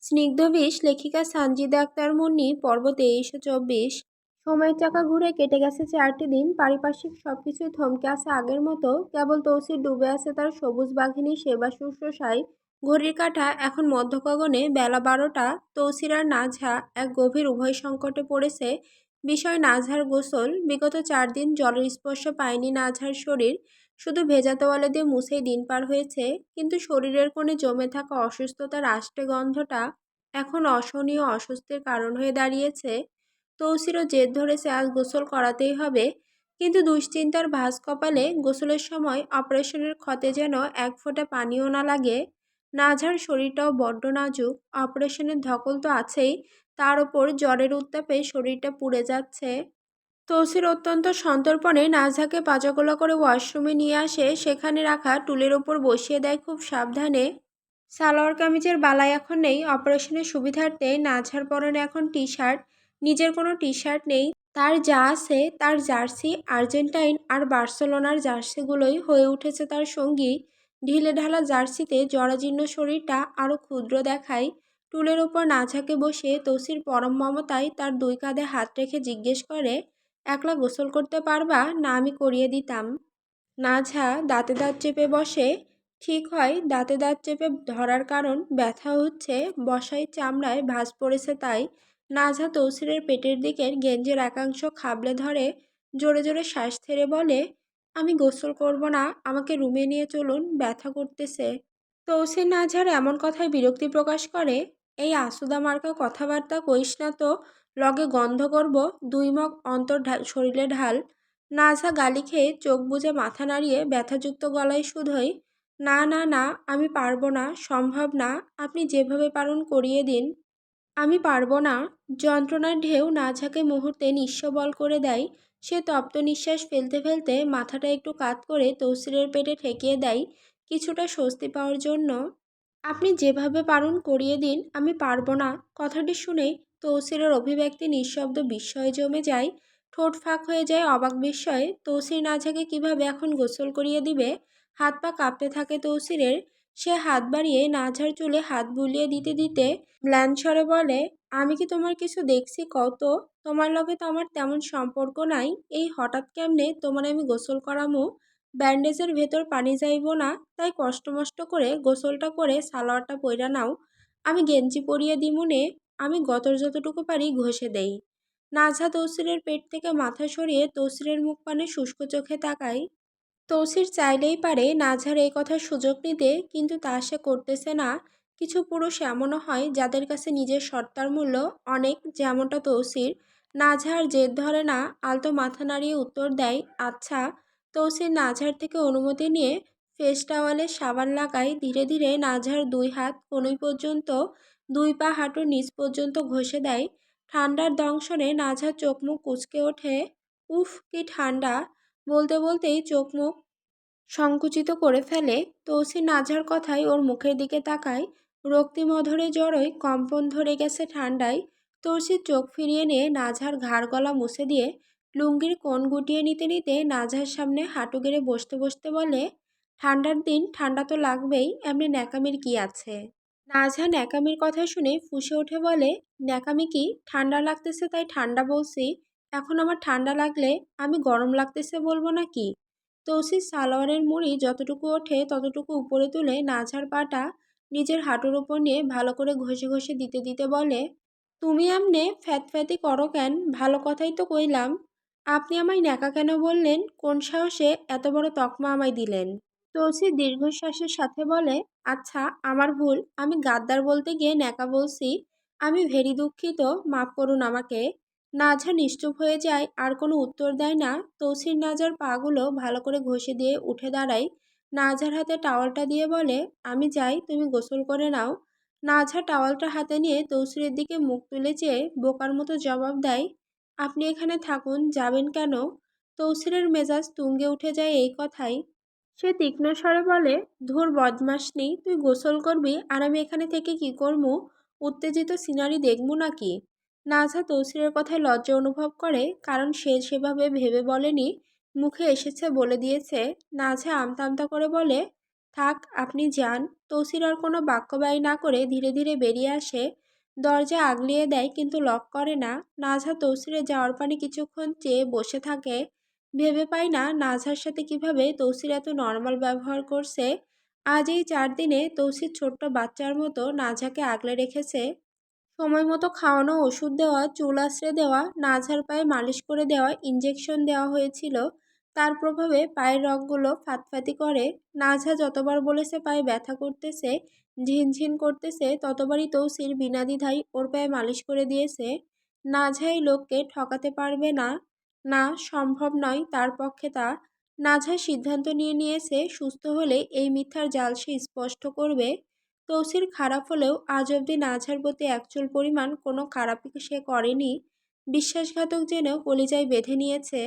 স্নিগ্ধবিষ লেখিকা সানজিদা আক্তার মুন্নি পর্ব 2324। সময়ের চাকা ঘুরে কেটে গেছে 4টি দিন। পারিপার্শ্বিক সবকিছুই থমকে আছে আগের মতো। কেবল তৌসির ডুবে আছে তার সবুজ বাঘিনী সেবা শুশ্রূষায়। ঘড়ির কাঁটা এখন মধ্য গগনে, বেলা 12টা। তৌসির আর নাজহা এক গভীর উভয় সংকটে পড়েছে। বিষয় নাজহার গোসল। বিগত 4 দিন জলের স্পর্শ পায়নি নাজহার শরীর। শুধু ভেজা তোয়ালে দিয়ে মুছেই দিন পার হয়েছে, কিন্তু শরীরের কোণে জমে থাকা অসুস্থতার আষ্টে গন্ধটা এখন অসহনীয় অস্বস্তির কারণ হয়ে দাঁড়িয়েছে। তৌসিরও জেদ ধরেছে আজ গোসল করাতেই হবে, কিন্তু দুশ্চিন্তার ভাঁজ কপালে। গোসলের সময় অপারেশনের ক্ষতে যেন এক ফোঁটা পানিও না লাগে। নাজহার শরীরটাও বড্ড নাজুক। অপারেশনের ধকল তো আছেই, তার ওপর জ্বরের উত্তাপে শরীরটা পুড়ে যাচ্ছে। তৌসির অত্যন্ত সন্তর্পণে নাজহাকে পাজাগোলা করে ওয়াশরুমে নিয়ে আসে। সেখানে রাখা টুলের ওপর বসিয়ে দেয় খুব সাবধানে। সালোয়ার কামিজের বালাই এখন নেই। অপারেশনের সুবিধার্থে নাজহার পরনে এখন টি শার্ট। নিজের কোনো টি শার্ট নেই। তার যা আছে তার জার্সি, আর্জেন্টাইন আর বার্সেলোনার জার্সিগুলোই হয়ে উঠেছে তার সঙ্গী। ঢিলে ঢালা জার্সিতে জরাজীর্ণ শরীরটা আরও ক্ষুদ্র দেখায়। টুলের ওপর নাজহাকে বসে তৌসির পরম মমতায় তার 2 কাঁধে হাত রেখে জিজ্ঞেস করে, একলা গোসল করতে পারবা না আমি করিয়ে দিতাম? নাজহা দাঁতে দাঁত চেপে বসে। ঠিক হয়, দাঁতে দাঁত চেপে ধরার কারণ ব্যথা হচ্ছে, বসাই চামড়ায় ভাঁজ পড়েছে তাই। নাজহা তৌসিরের পেটের দিকের গেঞ্জের একাংশ খাবলে ধরে জোরে জোরে শ্বাস ছেড়ে বলে, আমি গোসল করব না, আমাকে রুমে নিয়ে চলুন, ব্যথা করতেছে। তৌসির নাজহার এমন কথায় বিরক্তি প্রকাশ করে। এই আসুদা মার্কা কথাবার্তা কইস না তো, লগে গন্ধ করব, 2 মগ অন্তর শরীরে ঢাল। নাজহা গালি খেয়ে চোখ বুজে মাথা নাড়িয়ে ব্যথাযুক্ত গলায় শুধোয়, না না না, আমি পারবো না, সম্ভব না, আপনি যেভাবে পারুন করিয়ে দিন। আমি পারবো না। যন্ত্রণার ঢেউ নাজহাকে মুহূর্তে নিঃসবল করে দেয়। সে তপ্ত নিঃশ্বাস ফেলতে ফেলতে মাথাটা একটু কাত করে তৌসিরের পেটে ঠেকিয়ে দেয়, কিছুটা স্বস্তি পাওয়ার জন্য। আপনি যেভাবে পারুন করিয়ে দিন, আমি পারবো না। কথাটি শুনে তৌসিরের অভিব্যক্তি নিঃশব্দ বিস্ময়ে জমে যায়। ঠোঁট ফাঁক হয়ে যায় অবাক বিস্ময়ে। তৌসির নাজহাকে কিভাবে এখন গোসল করিয়ে দিবে? হাত পা কাঁপতে থাকে তৌসিরের। সে হাত বাড়িয়ে নাজহার চুলে হাত বুলিয়ে দিতে দিতে ম্লান স্বরে বলে, আমি কি তোমার কিছু দেখছি কত? তোমার লগে তো আমার তেমন সম্পর্ক নাই, এই হঠাৎ কেমনে তোমার আমি গোসল করামু? ব্যান্ডেজের ভেতর পানি যাইব না, তাই কষ্ট মষ্ট করে গোসলটা করে সালোয়ারটা পইরা নাও, আমি গেঞ্জি পরিয়ে দিমুনে। আমি গতর যতটুকু পারি ঘষে দেই। নাজহা তৌসিরের পেট থেকে মাথা সরিয়ে তৌসিরের মুখ পানে শুষ্ক চোখে তাকায়। তৌসির চাইলেই পারে নাজহার এই কথার সুযোগ নিতে, কিন্তু তা সে করতেছে না। কিছু পুরুষ এমনও হয় যাদের কাছে নিজের সত্তার মূল্য অনেক, যেমনটা তৌসির। নাজহার জেদ ধরে না, আলতো মাথা নাড়িয়ে উত্তর দেয়, আচ্ছা। তৌসির নাজহার থেকে অনুমতি নিয়ে ফেস টাওয়ালে সাবান লাগায়। ধীরে ধীরে নাজহার 2 হাত কনুই পর্যন্ত, 2 পা হাঁটুর নিচ পর্যন্ত ঘষে দেয়। ঠান্ডার দংশনে নাজহার চোখ মুখ কুঁচকে ওঠে। উফ কি ঠান্ডা! বলতে বলতেই চোখ মুখ সংকুচিত করে ফেলে। তৌসির নাজহার কথায় ওর মুখের দিকে তাকায়। রক্তিম অধরে জড়োয় কম্পন ধরে গেছে ঠান্ডায়। তৌসির চোখ ফিরিয়ে নিয়ে নাজহার ঘাড় গলা মুছে দিয়ে লুঙ্গির কোণ গুটিয়ে নিতে নিতে নাজহার সামনে হাঁটু গেড়ে বসতে বসতে বলে, ঠান্ডার দিন ঠান্ডা তো লাগবেই, এমনি ন্যাকামির কি আছে? নাজহা ন্যাকামির কথা শুনে ফুঁসে ওঠে বলে, ন্যাকামি কি? ঠান্ডা লাগতেছে তাই ঠান্ডা বলছি। এখন আমার ঠান্ডা লাগলে আমি গরম লাগতেছে বলবো নাকি? তৌসির সালোয়ারের মুড়ি যতটুকু ওঠে ততটুকু উপরে তুলে নাজহার পাটা নিজের হাঁটুর উপর নিয়ে ভালো করে ঘষে ঘষে দিতে দিতে বলে, তুমি এমনে ফ্যাতফ্যাতি করো কেন? ভালো কথাই তো কইলাম। আপনি আমায় ন্যাকা কেন বললেন? কোন সাহসে এত বড় তকমা আমায় দিলেন? তৌসির দীর্ঘশ্বাসের সাথে বলে, আচ্ছা আমার ভুল, আমি গাদ্দার বলতে গিয়ে ন্যাকা বলছি। আমি ভেরি দুঃখিত, মাফ করুন আমাকে। নাজহা নিশ্চুপ হয়ে যায়, আর কোনো উত্তর দেয় না। তৌসির নাজহার পাগুলো ভালো করে ঘষে দিয়ে উঠে দাঁড়ায়। নাজহার হাতে টাওয়ালটা দিয়ে বলে, আমি যাই, তুমি গোসল করে নাও। নাজহা টাওয়ালটা হাতে নিয়ে তৌসিরের দিকে মুখ তুলে চেয়ে বোকার মতো জবাব দেয়, আপনি এখানে থাকুন, যাবেন কেন? তৌসিরের মেজাজ তুঙ্গে উঠে যায় এই কথায়। সে তীক্ষ্ণ স্বরে বলে, ধুর বদমাশনি, তুই গোসল করবি আর আমি এখানে থেকে কি করমু? উত্তেজিত সিনারি দেখবো নাকি? নাজহা তৌসিরের কথায় লজ্জা অনুভব করে, কারণ সে সেভাবে ভেবে বলেনি, মুখে এসেছে বলে দিয়েছে। নাজহা আমতা আমতা করে বলে, থাক, আপনি যান। তৌসির আর কোনো বাক্য ব্যয় না করে ধীরে ধীরে বেরিয়ে আসে। দরজা আগলিয়ে দেয় কিন্তু লক করে না। নাজহা তৌসিরের যাওয়ার পানে কিছুক্ষণ চেয়ে বসে থাকে। ভেবে পায় না নাজহার সাথে কিভাবে তৌসির এত নর্মাল ব্যবহার করছে। আজ এই 4 দিনে তৌসির ছোট্ট বাচ্চার মতো নাজহাকে আগলে রেখেছে। সময় মতো খাওয়ানো, ওষুধ দেওয়া, চুল আঁচড়ে দেওয়া, নাঝার পায়ে মালিশ করে দেওয়া, ইঞ্জেকশন দেওয়া হয়েছিল। তার প্রভাবে পায়ের রগগুলো ফাতফাতি করে। নাঝা যতবার বলেছে পায়ে ব্যথা করতেছে, ঝিনঝিন করতেছে, ততবারই তৌসির বিনা দ্বিধায় ওর পায়ে মালিশ করে দিয়েছে। নাঝা এই লোককে ঠকাতে পারবে না। না, সম্ভব নয় তার পক্ষে তা। নাঝা সিদ্ধান্ত নিয়ে নিয়েছে সুস্থ হলে এই মিথ্যার জাল সে স্পষ্ট করবে। তৌসির খারাপ হলেও আজ অবধি নাঝার প্রতি একচুল পরিমাণ কোনো খারাপই সে করেনি। বিশ্বাসঘাতক জেনেও কলিজায় বেঁধে নিয়েছে।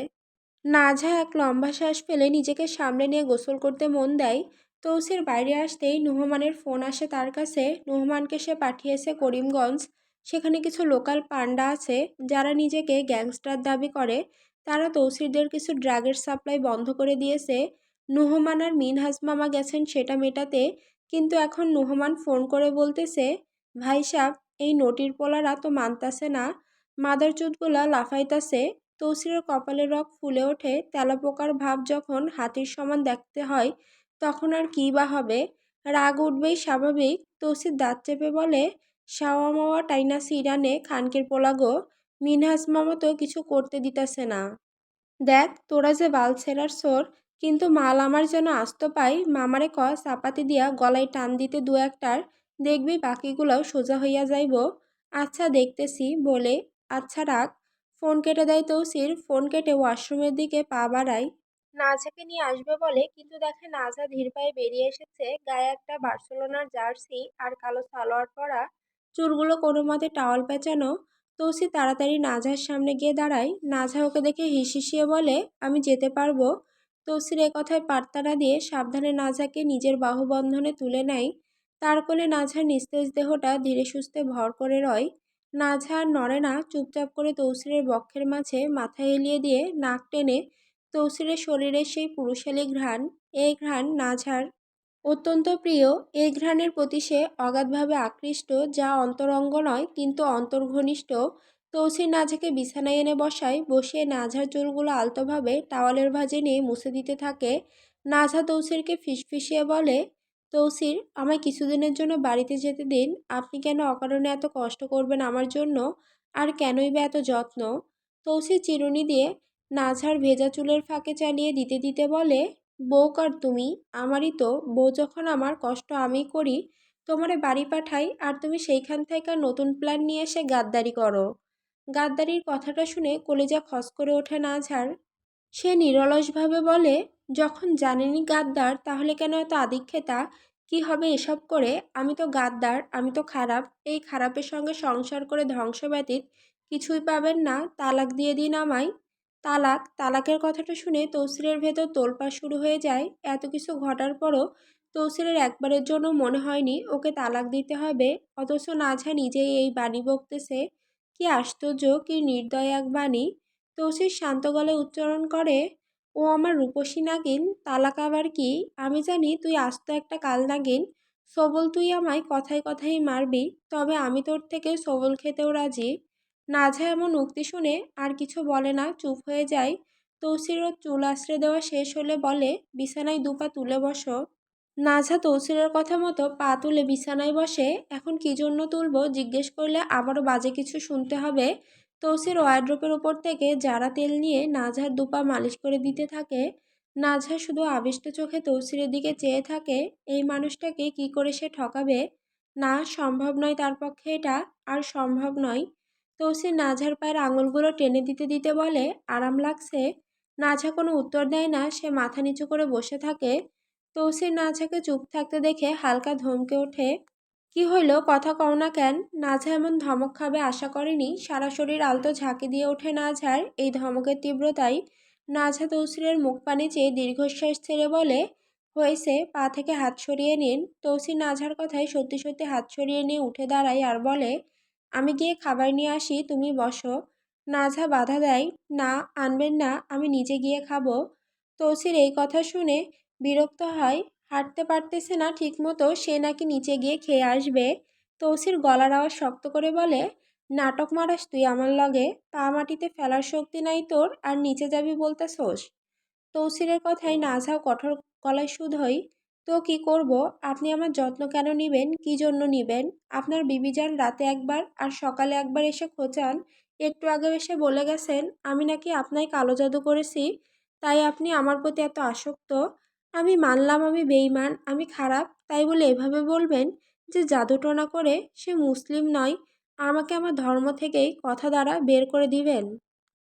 নাঝা এক লম্বা শ্বাস ফেলে নিজেকে সামলে নিয়ে গোসল করতে মন দেয়। তৌসির বাইরে আসতেই নুহমানের ফোন আসে তার কাছে। নুহমানকে সে পাঠিয়েছে করিমগঞ্জ। সেখানে কিছু লোকাল পান্ডা আছে যারা নিজেকে গ্যাংস্টার দাবি করে। তারা তৌসিরদের কিছু ড্রাগের সাপ্লাই বন্ধ করে দিয়েছে। নুহমান আর মিনহাজ মামা গেছেন সেটা মেটাতে। কিন্তু এখন নুহমান ফোন করে বলতেছে, ভাই সাব, এই নটির পোলারা তো মানতাছে না। মাদারচোদগুলা লাফাইতাছে। তৌসিরের কপালের রগ ফুলে ওঠে। তেলাপোকার ভাব যখন হাতির সমান দেখতে হয় তখন আর কী বা হবে। রাগ উঠবেই স্বাভাবিক। তৌসির দাঁত চেপে বলে, শাওয়া মাওয়া টাইনাসি ইরানে খানকির পোলাগো। মিনহাজ মামা তো কিছু করতে দিতাছে না। দেখ তোরা যে বালছেরার সোর, কিন্তু মাল আমার যেন আস্ত পাই। মামারে ক চাপাতি দিয়া গলায় টান দিতে দু একটার, দেখবি বাকিগুলাও সোজা হইয়া যাইব। আচ্ছা দেখতেছি বলে, আচ্ছা রাখ। ফোন কেটে দেয় তৌসির। ফোন কেটে ওয়াশরুমের দিকে পা বাড়ায়। নাজাকে নিয়ে আসবে বলে, কিন্তু দেখে নাজা ধীর পায়ে বেরিয়ে এসেছে। গায়ে একটা বার্সেলোনার জার্সি আর কালো সালোয়ার পরা, চুলগুলো কোনো মতে টাওয়াল পেঁচানো। তৌসি তাড়াতাড়ি নাজহার সামনে গিয়ে দাঁড়ায়। নাজহা ওকে দেখে হিসিয়ে বলে, আমি যেতে পারবো। তৌসির এ কথায় পাত্তা না দিয়ে সাবধানে নাজহাকে নিজের বাহুবন্ধনে তুলে নেয়। তার কোলে নাজহার নিস্তেজ দেহটা ধীরে সুস্থে ভর করে রয়। নাজহা আর নড়ে না, চুপচাপ করে তৌসিরের বক্ষের মাঝে মাথা এলিয়ে দিয়ে নাক টেনে। তৌসিরের শরীরের সেই পুরুষালী ঘ্রাণ, এই ঘ্রাণ নাজহার অত্যন্ত প্রিয়। এই ঘ্রাণের প্রতি সে অগাধভাবে আকৃষ্ট, যা অন্তরঙ্গ নয় কিন্তু অন্তর্ঘনিষ্ঠ। তৌসির নাজহাকে বিছানায় এনে বসায়। বসিয়ে নাজহার চুলগুলো আলতোভাবে টাওয়ালের ভাঁজে নিয়ে মুছে দিতে থাকে। নাজহা তৌসিরকে ফিসফিসিয়ে বলে, তৌসির, আমায় কিছুদিনের জন্য বাড়িতে যেতে দিন। আপনি কেন অকারণে এত কষ্ট করবেন আমার জন্য? আর কেনই বা এত যত্ন? তৌসির চিরুনি দিয়ে নাজহার ভেজা চুলের ফাঁকে চালিয়ে দিতে দিতে বলে, বউ কার তুমি? আমারই তো। বউ যখন আমার, কষ্ট আমিই করি। তোমারে বাড়ি পাঠাই আর তুমি সেইখান থেকে নতুন প্ল্যান নিয়ে এসে গাদ্দারি করো। গাদ্দারির কথাটা শুনে কলিজা খস করে ওঠে নাঝার। সে নিরলসভাবে বলে, যখন জানেনই গাদ্দার তাহলে কেন এত আদিক্ষেতা? কি হবে এসব করে? আমি তো গাদ্দার, আমি তো খারাপ। এই খারাপের সঙ্গে সংসার করে ধ্বংস ব্যতীত কিছুই পাবেন না। তালাক দিয়ে দিন আমায়। তালাক? তালাকের কথাটা শুনে তৌসিরের ভেতর তোলপাড় শুরু হয়ে যায়। এত কিছু ঘটার পরও তৌসিরের একবারের জন্য মনে হয়নি ওকে তালাক দিতে হবে। অথচ নাঝা নিজেই এই বাণী বকতেছে। কি আশ্চর্য, কি নির্দয় এক বাণী! তৌসির শান্ত গলায় উচ্চারণ করে, ও আমার রূপসী নাগিন, তালাক আবার কি? আমি জানি তুই আস্ত একটা কাল নাগিন। সবল তুই আমায় কথায় কথায় মারবি, তবে আমি তোর থেকে সবল খেতেও রাজি। নাঝা এমন উক্তি শুনে আর কিছু বলে না, চুপ হয়ে যায়। তৌসির ওর চুল আশ্রে দেওয়া শেষ হলে বলে, বিছানায় দুপা তুলে বসো। নাঝা তৌসিরের কথা মতো পা তুলে বিছানায় বসে। এখন কি জন্য তুলবো জিজ্ঞেস করলে আবারও বাজে কিছু শুনতে হবে। তৌসির ওয়ার্ড্রোপের উপর থেকে জারা তেল নিয়ে নাঝার দুপা মালিশ করে দিতে থাকে। নাঝা শুধু আবিষ্ট চোখে তৌসিরের দিকে চেয়ে থাকে। এই মানুষটাকে কি করে সে ঠকাবে? না, সম্ভব নয় তার পক্ষে এটা। আর সম্ভব নয়। তৌসির নাঝার পায়ের আঙুলগুলো টেনে দিতে দিতে বলে, আরাম লাগছে? নাঝা কোনো উত্তর দেয় না, সে মাথা নিচু করে বসে থাকে। তৌসির নাঝাকে চুপ থাকতে দেখে হালকা ধমকে ওঠে। কি হইল, কথা কও না কেন? নাঝা এমন ধমক খাবে আশা করেনি। সারা শরীর আলতো ঝাঁকি দিয়ে ওঠে নাঝার এই ধমকের তীব্রতায়। নাঝা তৌসিরের মুখ পানে চেয়ে দীর্ঘশ্বাস ছেড়ে বলে, হয়েছে, পা থেকে হাত সরিয়ে নিন। তৌসির নাঝার কথায় সত্যি সত্যি হাত সরিয়ে নিয়ে উঠে দাঁড়ায় আর বলে, আমি গিয়ে খাবার নিয়ে আসি, তুমি বসো। নাঝা বাধা দেয়, না, আনবেন না, আমি নিজে গিয়ে খাবো। তৌসির এই কথা শুনে বিরক্ত হয়। হাঁটতে পারতেছে না ঠিকমতো, সে নাকি নিচে গিয়ে খেয়ে আসবে। তৌসির গলার আওয়াজ শক্ত করে বলে, নাটক মারাস তুই আমার লগে? পা মাটিতে ফেলার শক্তি নাই তোর, আর নিচে যাবি বলতেছোস? তৌসিরের কথায় নাজহাও কঠোর গলায় শুধোয়, তো কি করব? আপনি আমার যত্ন কেন নিবেন? কি জন্য নিবেন? আপনার বিবিজান রাতে একবার আর সকালে একবার এসে খোঁচান। একটু আগেও এসে বলে গেছেন আমি নাকি আপনায় কালো জাদু করেছি, তাই আপনি আমার প্রতি এত আসক্ত। আমি মানলাম আমি বেঈমান, আমি খারাপ, তাই বলে এভাবে বলবেন যে জাদুটোনা করে সে মুসলিম নয়, আমাকে আমার ধর্ম থেকেই কথা দ্বারা বের করে দিবেন?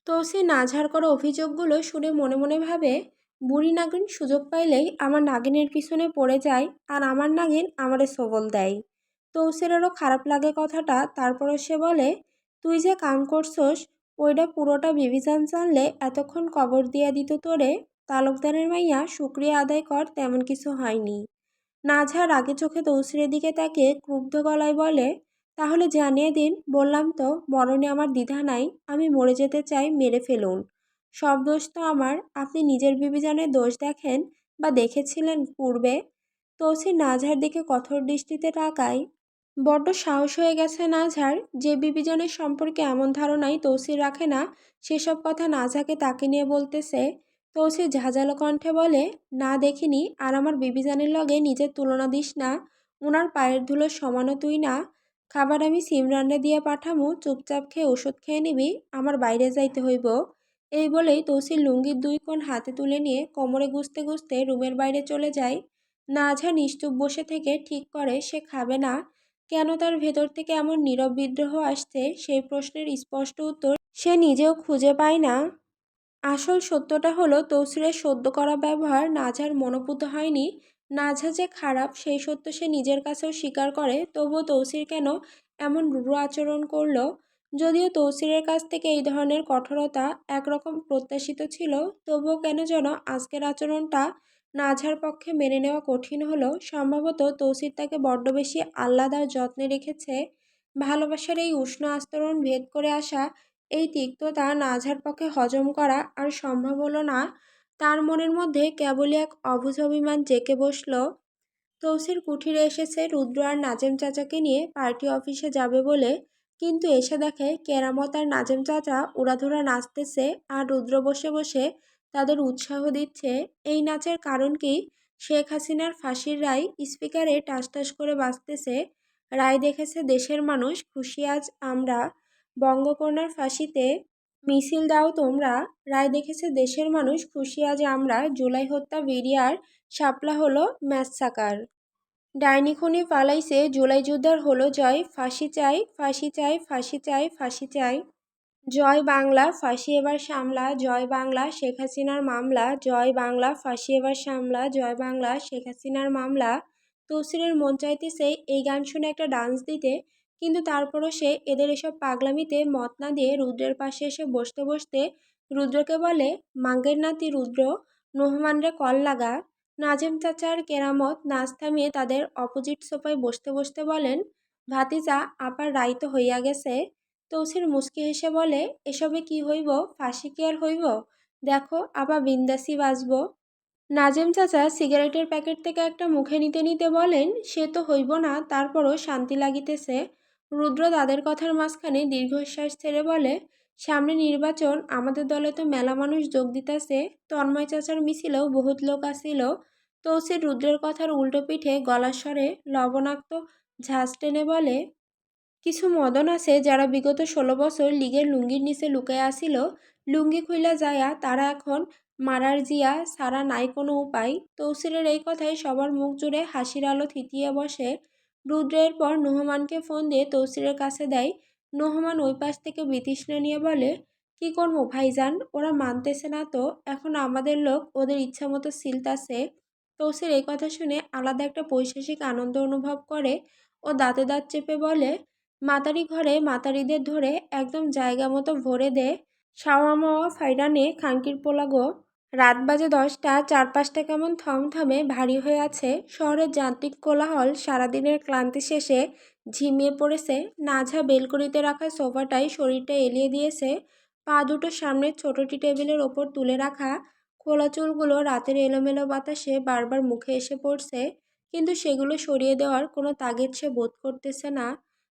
তৌসির নাঝাড় করা অভিযোগগুলো শুনে মনে মনে ভাবে, বুড়ি নাগিন সুযোগ পাইলেই আমার নাগিনের পিছনে পড়ে যায়, আর আমার নাগিন আমারে সবল দেয়। তৌসিরেরও খারাপ লাগে কথাটা, তারপরও সে বলে, তুই যে কাম করছস ওইটা পুরোটা বিবিজান জানলে এতক্ষণ কবর দিয়া দিত তোরে। তালুকদারের মাইয়া শুক্রিয়া আদায় কর, তেমন কিছু হয়নি। নাঝার রাগে চোখে তৌসিরের দিকে তাকিয়ে ক্রুদ্ধ গলায় বলে, তাহলে জানিয়ে দিন, বললাম তো মরণে আমার দ্বিধা নাই, আমি মরে যেতে চাই, মেরে ফেলুন। সব দোষ তো আমার, আপনি নিজের বিবেচনায় দোষ দেখেন বা দেখেছিলেন পূর্বে? তৌসির নাঝার দিকে কঠোর দৃষ্টিতে তাকায়। বড্ড সাহস হয়ে গেছে নাঝার, যে বিবিজনের সম্পর্কে এমন ধারণাই তৌসির রাখে না, সেসব কথা নাঝাকে তাকে নিয়ে বলতেছে। তৌসির ঝাঁঝালো কণ্ঠে বলে, না দেখিনি, আর আমার বিবিজানের লগে নিজের তুলনা দিস না। ওনার পায়ের ধুলো সমানও তুই না। খাবার আমি সিমরানরে দিয়ে পাঠামু, চুপচাপ খেয়ে ওষুধ খেয়ে নিবি, আমার বাইরে যাইতে হইব। এই বলেই তৌসির লুঙ্গির দুই কোণ হাতে তুলে নিয়ে কোমরে গুজতে গুজতে রুমের বাইরে চলে যায়। নাঝা নিশ্চুপ বসে থেকে ঠিক করে সে খাবে না। কেন তার ভেতর থেকে এমন নীরব বিদ্রোহ আসছে, সেই প্রশ্নের স্পষ্ট উত্তর সে নিজেও খুঁজে পায় না। আসল সত্যটা হলো, তৌসিরের সদ্য করা ব্যবহার নাঝার মনোপুত হয়নি। নাঝা যে খারাপ সেই সত্য সে নিজের কাছেও স্বীকার করে, তবুও তৌসির কেন এমন রূঢ় আচরণ করলো? যদিও তৌসিরের কাছ থেকে এই ধরনের কঠোরতা একরকম প্রত্যাশিত ছিল, তবুও কেন যেন আজকের আচরণটা নাঝার পক্ষে মেনে নেওয়া কঠিন হলো। সম্ভবত তৌসির তাকে বড্ড বেশি আহ্লাদ আর যত্নে রেখেছে। ভালোবাসার এই উষ্ণ আস্তরণ ভেদ করে আসা এই তিক্ততা নাঝার পক্ষে হজম করা আর সম্ভব হলো না। তার মনের মধ্যে কেবলই এক অবুঝ অভিমান জেঁকে বসল। তৌসির কুঠিরে এসেছে রুদ্র আর নাজেম চাচাকে নিয়ে পার্টি অফিসে যাবে বলে, কিন্তু এসে দেখে কেরামত আর নাজেম চাচা উড়াধুরা নাচতেছে, আর রুদ্র বসে বসে তাদের উৎসাহ দিচ্ছে। এই নাচের কারণ কি? শেখ হাসিনার ফাঁসির রায় স্পিকারে টাস টাস করে বাজতেছে। রায় দেখেছে দেশের মানুষ, খুশি আজ আমরা। বঙ্গকন্যার ফাঁসিতে মিছিল দাও তোমরা। রায় দেখেছে দেশের মানুষ, খুশি আজ আমরা। জুলাই হত্যা বিডিআর, শাপলা হলো ম্যাসসাকার। ডাইনি খুনি পালাইছে, জুলাই যুদ্ধের হলো জয়। ফাঁসি চাই, ফাঁসি চাই, ফাঁসি চাই, ফাঁসি চাই। জয় বাংলা, ফাঁসি এবার সামলা। জয় বাংলা, শেখ হাসিনার মামলা। জয় বাংলা, ফাঁসি এবার সামলা। জয় বাংলা, শেখ হাসিনার মামলা। তৌসিরের মন চাইতেছে এই গান শুনে একটা ডান্স দিতে, কিন্তু তারপরও সে এদের এসব পাগলামিতে মত না দিয়ে রুদ্রের পাশে এসে বসতে বসতে রুদ্রকে বলে, মাঙ্গের নাতি রুদ্র, নোহমানরে কল লাগা। নাজেম চাচা আর কেরামত নাচ থামিয়ে তাদের অপোজিট সোফায় বসতে বসতে বলেন, ভাতিজা আপার রায় তো হইয়া গেছে। তৌসির মুচকি হেসে বলে, এসবে কি হইব? ফাঁসি কি আর হইব? দেখো আপা বিন্দাসি বাজব। নাজেম চাচা সিগারেটের প্যাকেট থেকে একটা মুখে নিতে নিতে বলেন, সে তো হইব না, তারপরও শান্তি লাগিতেছে। রুদ্র তাদের কথার মাঝখানে দীর্ঘশ্বাস ছেড়ে বলে, সামনে নির্বাচন, আমাদের দলে তো মেলা মানুষ যোগ দিতেছে, তন্ময় চাচার মিছিলেও বহুত লোক আসিল। তৌসির রুদ্রের কথার উল্টো পিঠে গলার স্বরে লবণাক্ত ঝাঁজ টেনে বলে, কিছু মদন আছে যারা বিগত 16 বছর লীগের লুঙ্গির নিচে লুকায়া আসিল, লুঙ্গি খুইলা যায়া তারা এখন মারার জিয়া সারা নাই কোনো উপায়। তৌসিরের এই কথায় সবার মুখ জুড়ে হাসির আলো থিতিয়ে বসে। রুদ্রের পর নোহমানকে ফোন দিয়ে তৌসিরের কাছে দেয়। নোহমান ওই পাশ থেকে বিতৃষ্ণা নিয়ে বলে, কি করবো ভাইজান, ওরা মানতেছে না তো, এখন আমাদের লোক ওদের ইচ্ছা মতো সিলতাছে। তৌসির এই কথা শুনে আলাদা একটা পৈশাসিক আনন্দ অনুভব করে। ও দাঁতে দাঁত চেপে বলে, মাতারি ঘরে মাতারিদের ধরে একদম জায়গা মতো ভরে দে। সাওয়া মাওয়া ফাইরা নে খাঙ্কির পোলা গো। রাত বাজে 10টা, চারপাশটা কেমন থমথমে ভারী হয়ে আছে। শহরের যান্ত্রিক কোলাহল সারাদিনের ক্লান্তি শেষে ঝিমিয়ে পড়েছে। নাঝা বেলকনিতে রাখা সোফাটায় শরীরটা এলিয়ে দিয়েছে। পা দুটো সামনের ছোটটি টেবিলের ওপর তুলে রাখা। খোলা চুলগুলো রাতের এলোমেলো বাতাসে বারবার মুখে এসে পড়ছে, কিন্তু সেগুলো সরিয়ে দেওয়ার কোনো তাগিদ সে বোধ করতেছে না।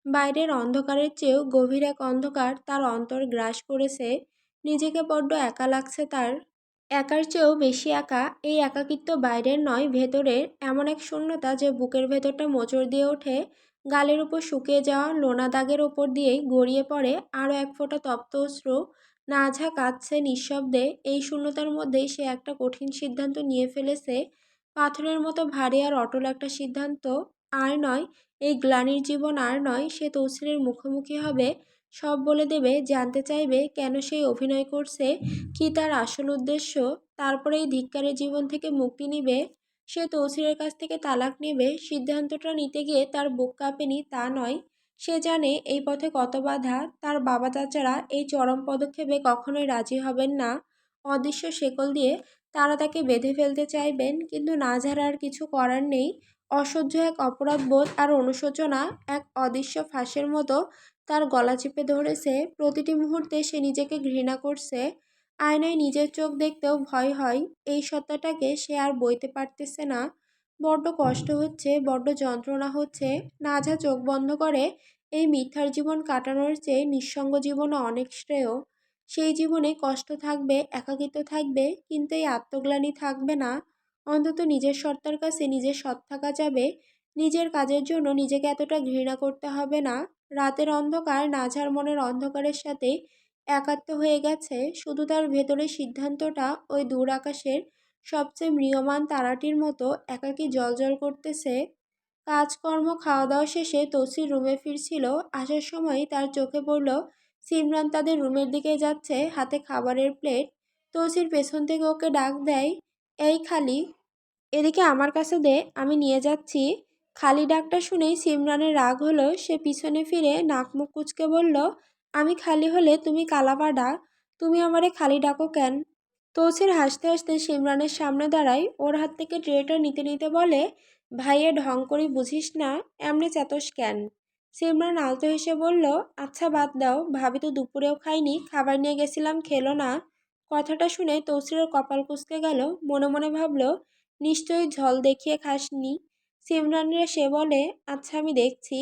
বাইরের অন্ধকারের চেয়েও গভীর এক অন্ধকার তার অন্তর গ্রাস করেছে। নিজেকে বড্ড একা লাগছে তার। একার চেয়েও বেশি একা। এই একাকিত্ব বাইরের নয়, ভেতরের। এমন এক শূন্যতা যে বুকের ভেতরটা মোচড় দিয়ে ওঠে। গালের উপর শুকিয়ে যাওয়া লোনা দাগের ওপর দিয়েই গড়িয়ে পড়ে আরও এক ফোঁটা তপ্ত অশ্রু। নাঝা কাঁদছে নিঃশব্দে। এই শূন্যতার মধ্যেই সে একটা কঠিন সিদ্ধান্ত নিয়ে ফেলেছে। পাথরের মতো ভারী আর অটল একটা সিদ্ধান্ত। আর নয়, এই গ্লানির জীবন আর নয়। সে তৌসিরের মুখোমুখি হবে, সব বলে দেবে, জানতে চাইবে কেন সেই অভিনয় করছে, কী তার আসল উদ্দেশ্য। তারপরে এই ধিক্কারের জীবন থেকে মুক্তি নিবে। সে তৌসিরের কাছ থেকে তালাক নেবে। সিদ্ধান্তটা নিতে গিয়ে তার বুক কাঁপেনি তা নয়। সে জানে এই পথে কত বাধা। তার বাবা চাচারা এই চরম পদক্ষেপে কখনোই রাজি হবেন না। অদৃশ্য শেকল দিয়ে তারা তাকে বেঁধে ফেলতে চাইবেন, কিন্তু নাঝার আর কিছু করার নেই। অসহ্য এক অপরাধবোধ আর অনুশোচনা এক অদৃশ্য ফাঁসের মতো তার গলা চেপে ধরেছে। প্রতিটি মুহূর্তে সে নিজেকে ঘৃণা করছে। আয়নায় নিজের চোখ দেখতেও ভয় হয়। এই সত্তাটাকে সে আর বইতে পারতেছে না। বড্ড কষ্ট হচ্ছে, বড্ড যন্ত্রণা হচ্ছে। নাঝা চোখ বন্ধ করে। এই মিথ্যার জীবন কাটানোর চেয়ে নিঃসঙ্গ জীবনও অনেক শ্রেয়। সেই জীবনে কষ্ট থাকবে, একাকিত্ব থাকবে, কিন্তু এই আত্মগ্লানি থাকবে না। অন্তত নিজের সত্তার কাছে নিজের সৎ থাকা যাবে। নিজের কাজের জন্য নিজেকে এতটা ঘৃণা করতে হবে না। রাতের অন্ধকার নাঝার মনের অন্ধকারের সাথে একাত্ম হয়ে গেছে। শুধু তার ভেতরের সিদ্ধান্তটা ওই দূর আকাশের সবচেয়ে ম্রিয়মাণ তারাটির মতো একাকী জ্বলজ্বল করতেছে। কাজকর্ম খাওয়া দাওয়া শেষে তৌসির রুমে ফিরছিল। আসার সময় তার চোখে পড়ল সিমরান তাদের রুমের দিকে যাচ্ছে, হাতে খাবারের প্লেট। তৌসির পেছন থেকে ওকে ডাক দেয়, এই খালি, এদিকে আমার কাছে দে, আমি নিয়ে যাচ্ছি। খালি ডাকটা শুনেই সিমরানের রাগ হলো। সে পিছনে ফিরে নাক মুখ কুঁচকে বলল, আমি খালি হলে তুমি কালাপাড়া, তুমি আমারে খালি ডাকো কেন? তৌসির হাসতে হাসতে সিমরানের সামনে দাঁড়ায়। ওর হাত থেকে ট্রেটা নিতে নিতে বলে, ভাইয়ে ঢং করি বুঝিস না, এমনি চেতস কেন? সিমরান আলতো হেসে বলল, আচ্ছা বাদ দাও, ভাবি তো দুপুরেও খাইনি, খাবার নিয়ে গেছিলাম খেলো না। কথাটা শুনে তৌসিরের কপাল কুঁচকে গেল। মনে মনে ভাবল, নিশ্চয়ই ঝল দেখিয়ে খাসনি। সিমরানরে সে বলে, আচ্ছা আমি দেখছি।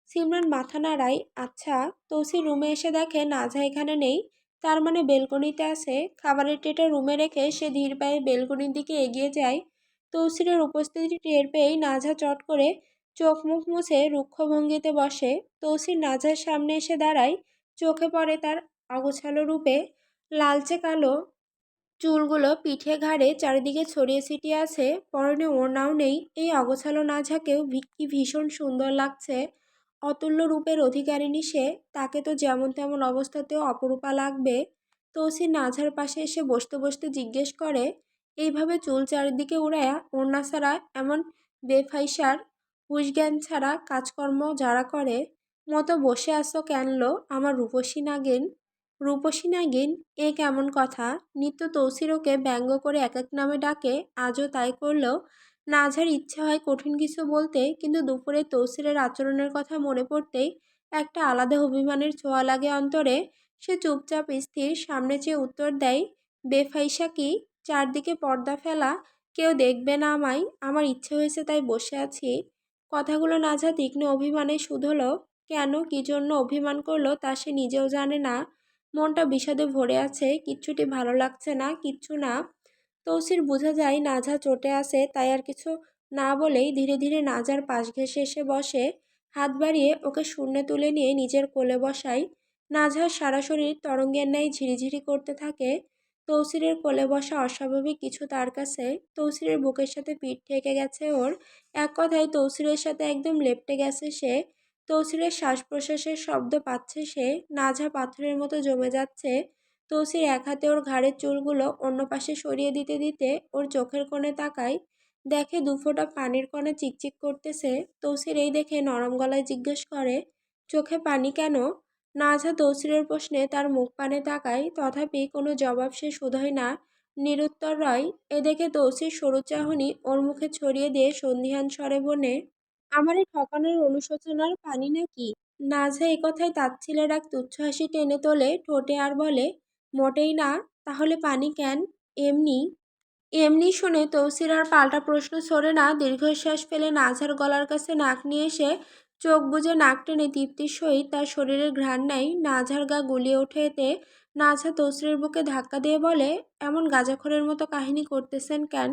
সিমরান মাথা নাড়ায়, আচ্ছা। তৌসির রুমে এসে দেখে নাজা এখানে নেই। তার মানে বেলকনিতে আছে। খাবারের ট্রেটা রুমে রেখে সে ধীর পায়ে বেলকনির দিকে এগিয়ে যায়। তৌসিরের উপস্থিতি টের পেয়েই নাজা চট করে চোখ মুখ মুছে রুক্ষ ভঙ্গিতে বসে। তৌসির নাজার সামনে এসে দাঁড়ায়। চোখে পড়ে তার অগোছালো রূপে। লালচে কালো চুলগুলো পিঠে ঘাড়ে চারিদিকে ছড়িয়ে ছিটিয়ে আছে, পরনে ওড়নাও নেই। এই অগোছালো নাঝাকেও কি ভীষণ সুন্দর লাগছে। অতুল্য রূপের অধিকারিণী সে। তাকে তো যেমন তেমন অবস্থাতেও অপরূপা লাগবে। তৌসির নাঝার পাশে এসে বসতে বসতে জিজ্ঞেস করে, এইভাবে চুল চারিদিকে উড়ায়া ওড়না ছাড়া এমন বেফাইসার হুঁশজ্ঞান ছাড়া কাজকর্ম যারা করে মতো বসে আছো কেন লো আমার রূপসী নাগিন? রূপসী নাগিন, এ কেমন কথা? নিত্য তৌসির ওকে ব্যঙ্গ করে এক এক নামে ডাকে, আজও তাই করল। নাঝার ইচ্ছে হয় কঠিন কিছু বলতে, কিন্তু দুপুরে তৌসিরের আচরণের কথা মনে পড়তেই একটা আলাদা অভিমানের ছোঁয়া লাগে অন্তরে। সে চুপচাপ স্থির, সামনে চেয়ে উত্তর দেয়, বেফাইসা কি? চারদিকে পর্দা ফেলা, কেউ দেখবে না আমায়, আমার ইচ্ছে হয়েছে তাই বসে আছি। কথাগুলো নাঝা তীক্ষ্ণ অভিমানে শুধোলো। কেন, কি জন্য অভিমান করলো তা সে নিজেও জানে না। মনটা বিষাদে ভরে আছে, কিচ্ছুটি ভালো লাগছে না, কিচ্ছু না। তৌসির বোঝা যায় নাঝা চটে আছে, তাই আর কিছু না বলেই ধীরে ধীরে নাজার পাশ ঘেঁষে এসে বসে। হাত বাড়িয়ে ওকে শূন্যে তুলে নিয়ে নিজের কোলে বসায়। নাঝার সারা শরীর তরঙ্গের ন্যায় ঝিরিঝিরি করতে থাকে। তৌসিরের কোলে বসা অস্বাভাবিক কিছু তার কাছে। তৌসিরের বুকের সাথে পিঠ ঠেকে গেছে ওর। এক কথায় তৌসিরের সাথে একদম লেপ্টে গেছে সে। তৌসিরের শ্বাস প্রশ্বাসের শব্দ পাচ্ছে সে। নাঝা পাথরের মতো জমে যাচ্ছে। তৌসির এক হাতে ওর ঘাড়ের চুলগুলো অন্য পাশে সরিয়ে দিতে দিতে ওর চোখের কোণে তাকায়। দেখে দুফোঁটা পানির কণা চিকচিক করতেছে। তৌসির এই দেখে নরম গলায় জিজ্ঞেস করে, চোখে পানি কেন? নাঝা তৌসিরের প্রশ্নে তার মুখ পানে তাকায়, তথাপি কোনো জবাব সে শোধয় না, নিরুত্তর রয়। এ দেখে তৌসির সরু চাহনি ওর মুখে ছড়িয়ে দিয়ে সন্ধিহান স্বরে বনে, আমারে ঠকানোর অনুশোচনার পানি নাকি? নাঝা এ কথায় তাচ্ছিলের এক তুচ্ছ হাসি টেনে তোলে ঠোঁটে আর বলে, মোটেই না। তাহলে পানি কেন? এমনি। এমনি শুনে তৌসির আর পাল্টা প্রশ্ন ছড়ে না, দীর্ঘশ্বাস ফেলে নাঝার গলার কাছে নাক নিয়ে এসে চোখ বুজে নাক টেনে তৃপ্তির সহিত তার শরীরের ঘ্রাণ নেয়। নাঝার গা গুলিয়ে ওঠে এতে। নাঝা তৌসিরের বুকে ধাক্কা দিয়ে বলে, এমন গাঁজাখোরের মতো কাহিনী করতেছেন কেন?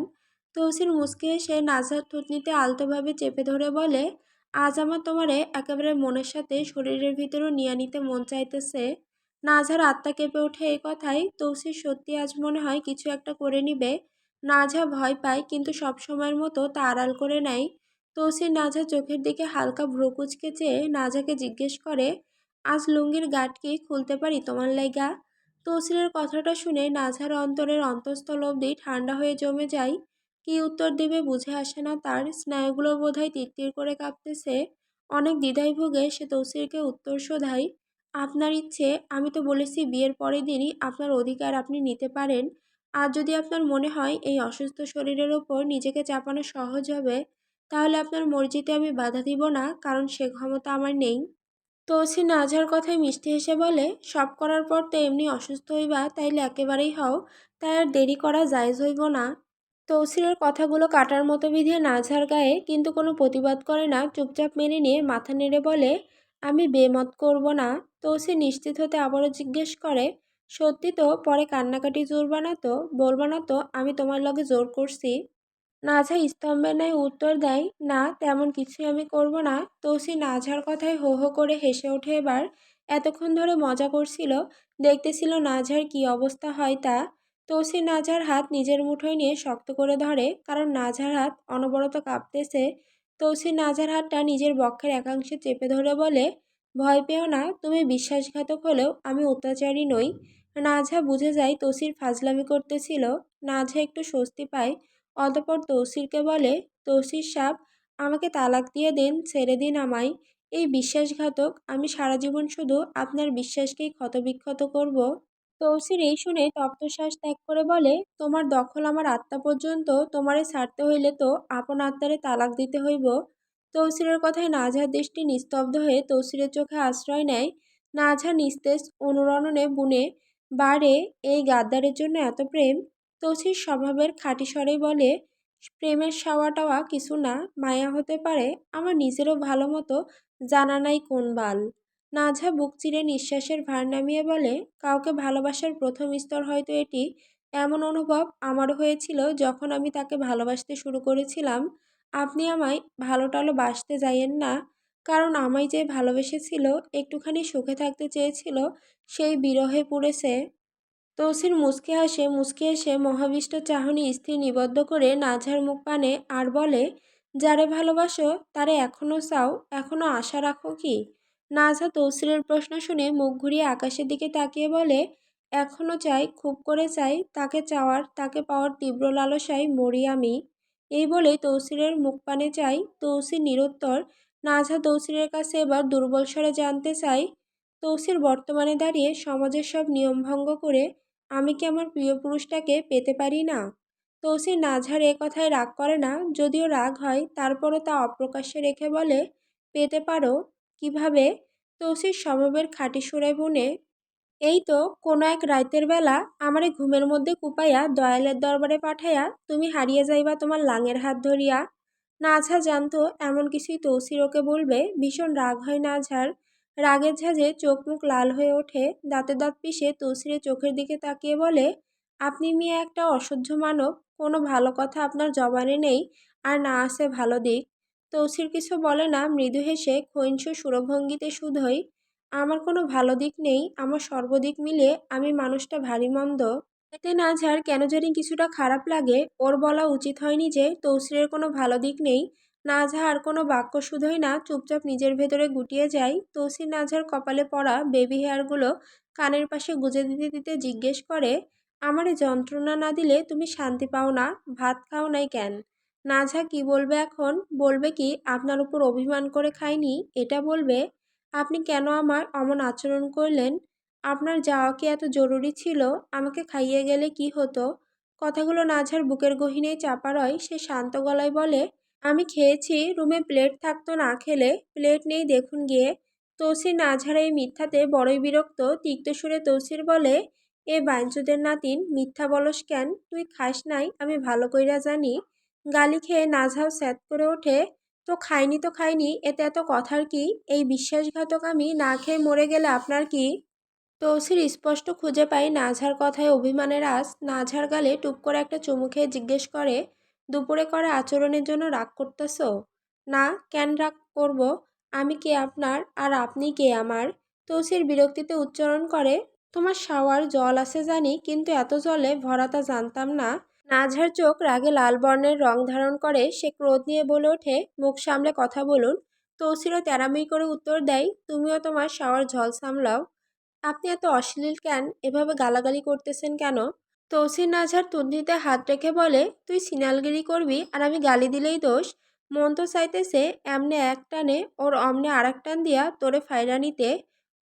তৌসির মুচকি এসে নাঝার থুতনিতে আলতোভাবে চেপে ধরে বলে, আজ আমার তোমারে একেবারে মনের সাথে শরীরের ভিতরও নিয়ে নিতে মন চাইতেছে। নাঝার আত্মা কেঁপে ওঠে এই কথায়। তৌসির সত্যি আজ মনে হয় কিছু একটা করে নিবে। নাঝা ভয় পায়, কিন্তু সব সময়ের মতো তা আড়াল করে নেয়। তৌসির নাঝার চোখের দিকে হালকা ভ্রু কুঁচকে চেয়ে নাঝাকে জিজ্ঞেস করে, আজ লুঙ্গির গাঁট কি খুলতে পারি তোমার লাইগা? তৌসিরের কথাটা শুনে নাঝার অন্তরের অন্তঃস্থল অবধি ঠান্ডা হয়ে জমে যায়। কি উত্তর দেবে বুঝে আসে না তার। স্নায়ুগুলো বোধহয় তিরতির করে কাঁপতেছে। অনেক দ্বিধায় ভুগে সে তৌসিরকে উত্তর শোধায়, আপনার ইচ্ছে, আমি তো বলেছি বিয়ের পরের দিনই আপনার অধিকার আপনি নিতে পারেন। আর যদি আপনার মনে হয় এই অসুস্থ শরীরের ওপর নিজেকে চাপানো সহজ হবে, তাহলে আপনার মর্জিতে আমি বাধা দিব না, কারণ সে ক্ষমতা আমার নেই। তৌসির নাঝার কথায় মিষ্টি হেসে বলে, সব করার পর তো এমনি অসুস্থ হইবা, তাইলে একেবারেই হও, তাই আর দেরি করা জায়েজ হইব না। তৌসিরের কথাগুলো কাটার মতো বিঁধে নাঝার গায়ে, কিন্তু কোনো প্রতিবাদ করে না, চুপচাপ মেনে নিয়ে মাথা নেড়ে বলে, আমি বেমত করব না। তৌসির নিশ্চিত হতে আবারও জিজ্ঞেস করে, সত্যি তো? পরে কান্নাকাটি জুড়বা না তো? বলবা না তো আমি তোমার লগে জোর করছি? নাঝা স্তম্ভের ন্যায় উত্তর দেয়, না, তেমন কিছুই আমি করব না। তৌসি নাঝার কথায় হো হো করে হেসে ওঠে এবার। এতক্ষণ ধরে মজা করছিল, দেখতেছিল নাঝার কি অবস্থা হয় তা। তৌসি নাঝার হাত নিজের মুঠোয় নিয়ে শক্ত করে ধরে, কারণ নাঝার হাত অনবরত কাঁপতেছে। তৌসি নাঝার হাতটা নিজের বক্ষের একাংশে চেপে ধরে বলে, ভয় পেও না, তুমি বিশ্বাসঘাতক হলেও আমি অত্যাচারী নই। নাঝা বুঝে যায় তৌসির ফাজলামি করতেছিল। নাঝা একটু স্বস্তি পায়। অতঃপর তৌসিরকে বলে, তৌসির সাব, আমাকে তালাক দিয়ে দিন, ছেড়ে দিন আমায়। এই বিশ্বাসঘাতক, আমি সারা জীবন শুধু আপনার বিশ্বাসকেই ক্ষতবিক্ষত করব। তৌসির এই শুনে তপ্তশ্বাস ত্যাগ করে বলে, তোমার দখল আমার আত্মা পর্যন্ত, তোমারে ছাড়তে হইলে তো আপন আত্মারে তালাক দিতে হইব। তৌসিরের কথায় নাঝার দৃষ্টি নিস্তব্ধ হয়ে তৌসিরের চোখে আশ্রয় নেয়। নাঝা নিস্তেজ অনুরণনে বুনে, বারে, এই গাদ্দারের জন্য এত প্রেম? তৌসির স্বভাবের খাঁটি স্বরেই বলে, প্রেমের সাওয়া টাওয়া কিছু না, মায়া হতে পারে, আমার নিজেরও ভালো মতো জানা নাই কোন বাল। নাঝা বুক চিরে নিঃশ্বাসের ভার নামিয়ে বলে, কাউকে ভালোবাসার প্রথম স্তর হয়তো এটি। এমন অনুভব আমারও হয়েছিল যখন আমি তাকে ভালোবাসতে শুরু করেছিলাম। আপনি আমায় ভালো টালো বাসতে যাইয়েন না, কারণ আমায় যে ভালোবেসেছিল, একটুখানি সুখে থাকতে চেয়েছিল, সেই বিরহে পুড়েছে। তৌসির মুচকি হেসে মহাবিষ্ট চাহনি স্থির নিবদ্ধ করে নাঝার মুখ পানে আর বলে, যারে ভালোবাসো তারে এখনো চাও, এখনো আশা রাখো কি? নাঝা তৌসিরের প্রশ্ন শুনে মুখ ঘুরিয়ে আকাশের দিকে তাকিয়ে বলে, এখনো চাই, খুব করে চাই, তাকে চাওয়ার, তাকে পাওয়ার তীব্র লালসায় মরি আমি। এই বলেই তৌসিরের মুখ পানে চাই। তৌসির নিরুত্তর। নাঝা তৌসিরের কাছে এবার দুর্বল স্বরে জানতে চাই, তৌসির বর্তমানে দাঁড়িয়ে সমাজের সব নিয়ম ভঙ্গ করে আমি কি আমার প্রিয় পুরুষটাকে পেতে পারি না? তৌসির নাঝার এ কথায় রাগ করে না, যদিও রাগ হয়, তারপরও তা অপ্রকাশ্যে রেখে বলে, পেতে পারো? কিভাবে? তৌসির স্বভাবের খাঁটি সুরে বুনে, এই তো, কোনো এক রাইতের বেলা আমারে ঘুমের মধ্যে কুপাইয়া দয়ালের দরবারে পাঠাইয়া তুমি হারিয়ে যাইবা তোমার লাঙের হাত ধরিয়া। নাঝা জানতো এমন কিছুই তৌসির ওকে বলবে। ভীষণ রাগ হয় নাঝার। রাগের ঝাঁজে চোখ মুখ লাল হয়ে ওঠে। দাঁতে দাঁত পিষে তৌসিরের চোখের দিকে তাকিয়ে বলে, আপনি মেয়ে একটা অসহ্য মানব, কোনো ভালো কথা আপনার জবানে নেই, আর না আছে ভালো দিক। তৌসির কিছু বলে না, মৃদু হেসে ক্ষৈঞ্চ সুরভঙ্গিতে শুধোয়, আমার কোনো ভালো দিক নেই, আমার সর্বদিক মিলিয়ে আমি মানুষটা ভারী মন্দ। এতে নাঝার কেন জানি কিছুটা খারাপ লাগে। ওর বলা উচিত হয়নি যে তৌসিরের কোনো ভালো দিক নেই। নাঝা আর কোনো বাক্য শুধোয় না, চুপচাপ নিজের ভেতরে গুটিয়ে যায়। তৌসির নাঝার কপালে পড়া বেবি হেয়ারগুলো কানের পাশে গুজে দিতে দিতে জিজ্ঞেস করে, আমারে যন্ত্রণা না দিলে তুমি শান্তি পাও না? ভাত খাও নাই কেন? নাঝা কি বলবে এখন? বলবে কি আপনার উপর অভিমান করে খাইনি, এটা বলবে? আপনি কেন আমার অমন আচরণ করলেন? আপনার যাওয়া কি এত জরুরি ছিল? আমাকে খাইয়ে গেলে কি হতো? কথাগুলো নাঝার বুকের গহীনেই চাপা রয়। সে শান্ত গলায় বলে, আমি খেয়েছি, রুমে প্লেট থাকতো না খেলে, প্লেট নেই দেখুন গিয়ে। তৌসির নাঝার এই মিথ্যাতে বড়ই বিরক্ত। তিক্ত সুরে তৌসির বলে, এ বাইঞ্চোদের নাতিন, মিথ্যা বলস কেন? তুই খাস নাই আমি ভালো কইরা জানি। গালি খেয়ে নাঝাও স্যাঁত করে ওঠে। তো খাইনি, এতে এত কথার কি? এই বিশ্বাসঘাতক আমি না খেয়ে মরে গেলে আপনার কি? তৌসির স্পষ্ট খুঁজে পাই নাঝার কথায় অভিমানের আঁচ। নাঝার গালে টুপ করে একটা চুমু খেয়ে জিজ্ঞেস করে, দুপুরে করা আচরণের জন্য রাগ করতেছ? না, কেন রাগ করব? আমি কে আপনার আর আপনি কে আমার? তৌসির বিরক্তিতে উচ্চারণ করে, তোমার শাওয়ার জল আছে জানি, কিন্তু এত জলে ভরা তা জানতাম না। নাঝার চোখ রাগে লাল বর্ণের রং ধারণ করে। সে ক্রোধ নিয়ে বলে ওঠে, মুখ সামলে কথা বলুন। তৌসিরও তেরামি করে উত্তর দেয়, তুমিও তোমার শাওয়ার জল সামলাও। আপনি এত অশ্লীল কেন? এভাবে গালাগালি করতেছেন কেন? তৌসির নাঝার তুন্ডিতে হাত রেখে বলে, তুই সিনালগিরি করবি আর আমি গালি দিলেই দোষ? মন তো চাইতেছে এমনে এক টানে ওর অমনে আর এক টান দিয়া তোরে ফাইরা নিতে।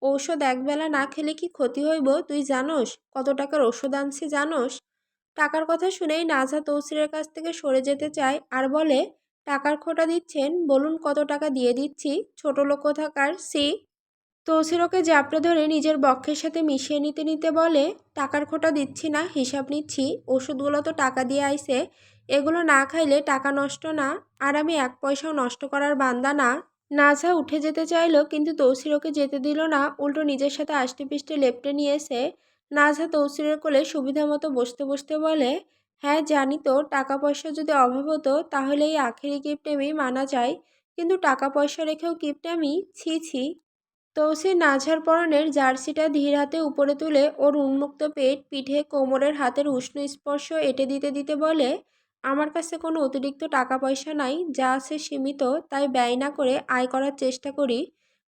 ঔষধ একবেলা না খেলে কি ক্ষতি হইব তুই জানোস? কত টাকার ওষুধ আনছি জানোস? টাকার কথা শুনেই নাঝা তৌসিরের কাছ থেকে সরে যেতে চায় আর বলে, টাকার খোটা দিচ্ছেন? বলুন কত টাকা দিয়ে দিচ্ছি, ছোট লোক কোথাকার, সি। তৌসির ওকে জাপটে ধরে নিজের বক্ষের সাথে মিশিয়ে নিতে নিতে বলে, টাকার খোটা দিচ্ছি না, হিসাব নিচ্ছি। ওষুধগুলো তো টাকা দিয়ে আইছে, এগুলো না খাইলে টাকা নষ্ট না, আর আমি এক পয়সাও নষ্ট করার বান্দা না। নাঝা উঠে যেতে চাইলো, কিন্তু তৌসির ওকে যেতে দিল না, উল্টো নিজের সাথে আষ্টে পিষ্টে লেপ্টে নিয়েছে। নাঝা তৌসিরের কোলে সুবিধা মতো বসতে বসতে বলে, হ্যাঁ জানি তো, টাকা পয়সা যদি অভাব হতো তাহলে এই আখেরি কিপটেমি মানা যায়, কিন্তু টাকা পয়সা রেখেও কিপটেমি, ছি ছি। তৌসির নাঝার পরনের জার্সিটা ধীর হাতে উপরে তুলে ওর উন্মুক্ত পেট, পিঠে, কোমরের হাতের উষ্ণ স্পর্শ এঁটে দিতে দিতে বলে, আমার কাছে কোনো অতিরিক্ত টাকা পয়সা নাই, যা আছে সীমিত, তাই ব্যয় না করে আয় করার চেষ্টা করি।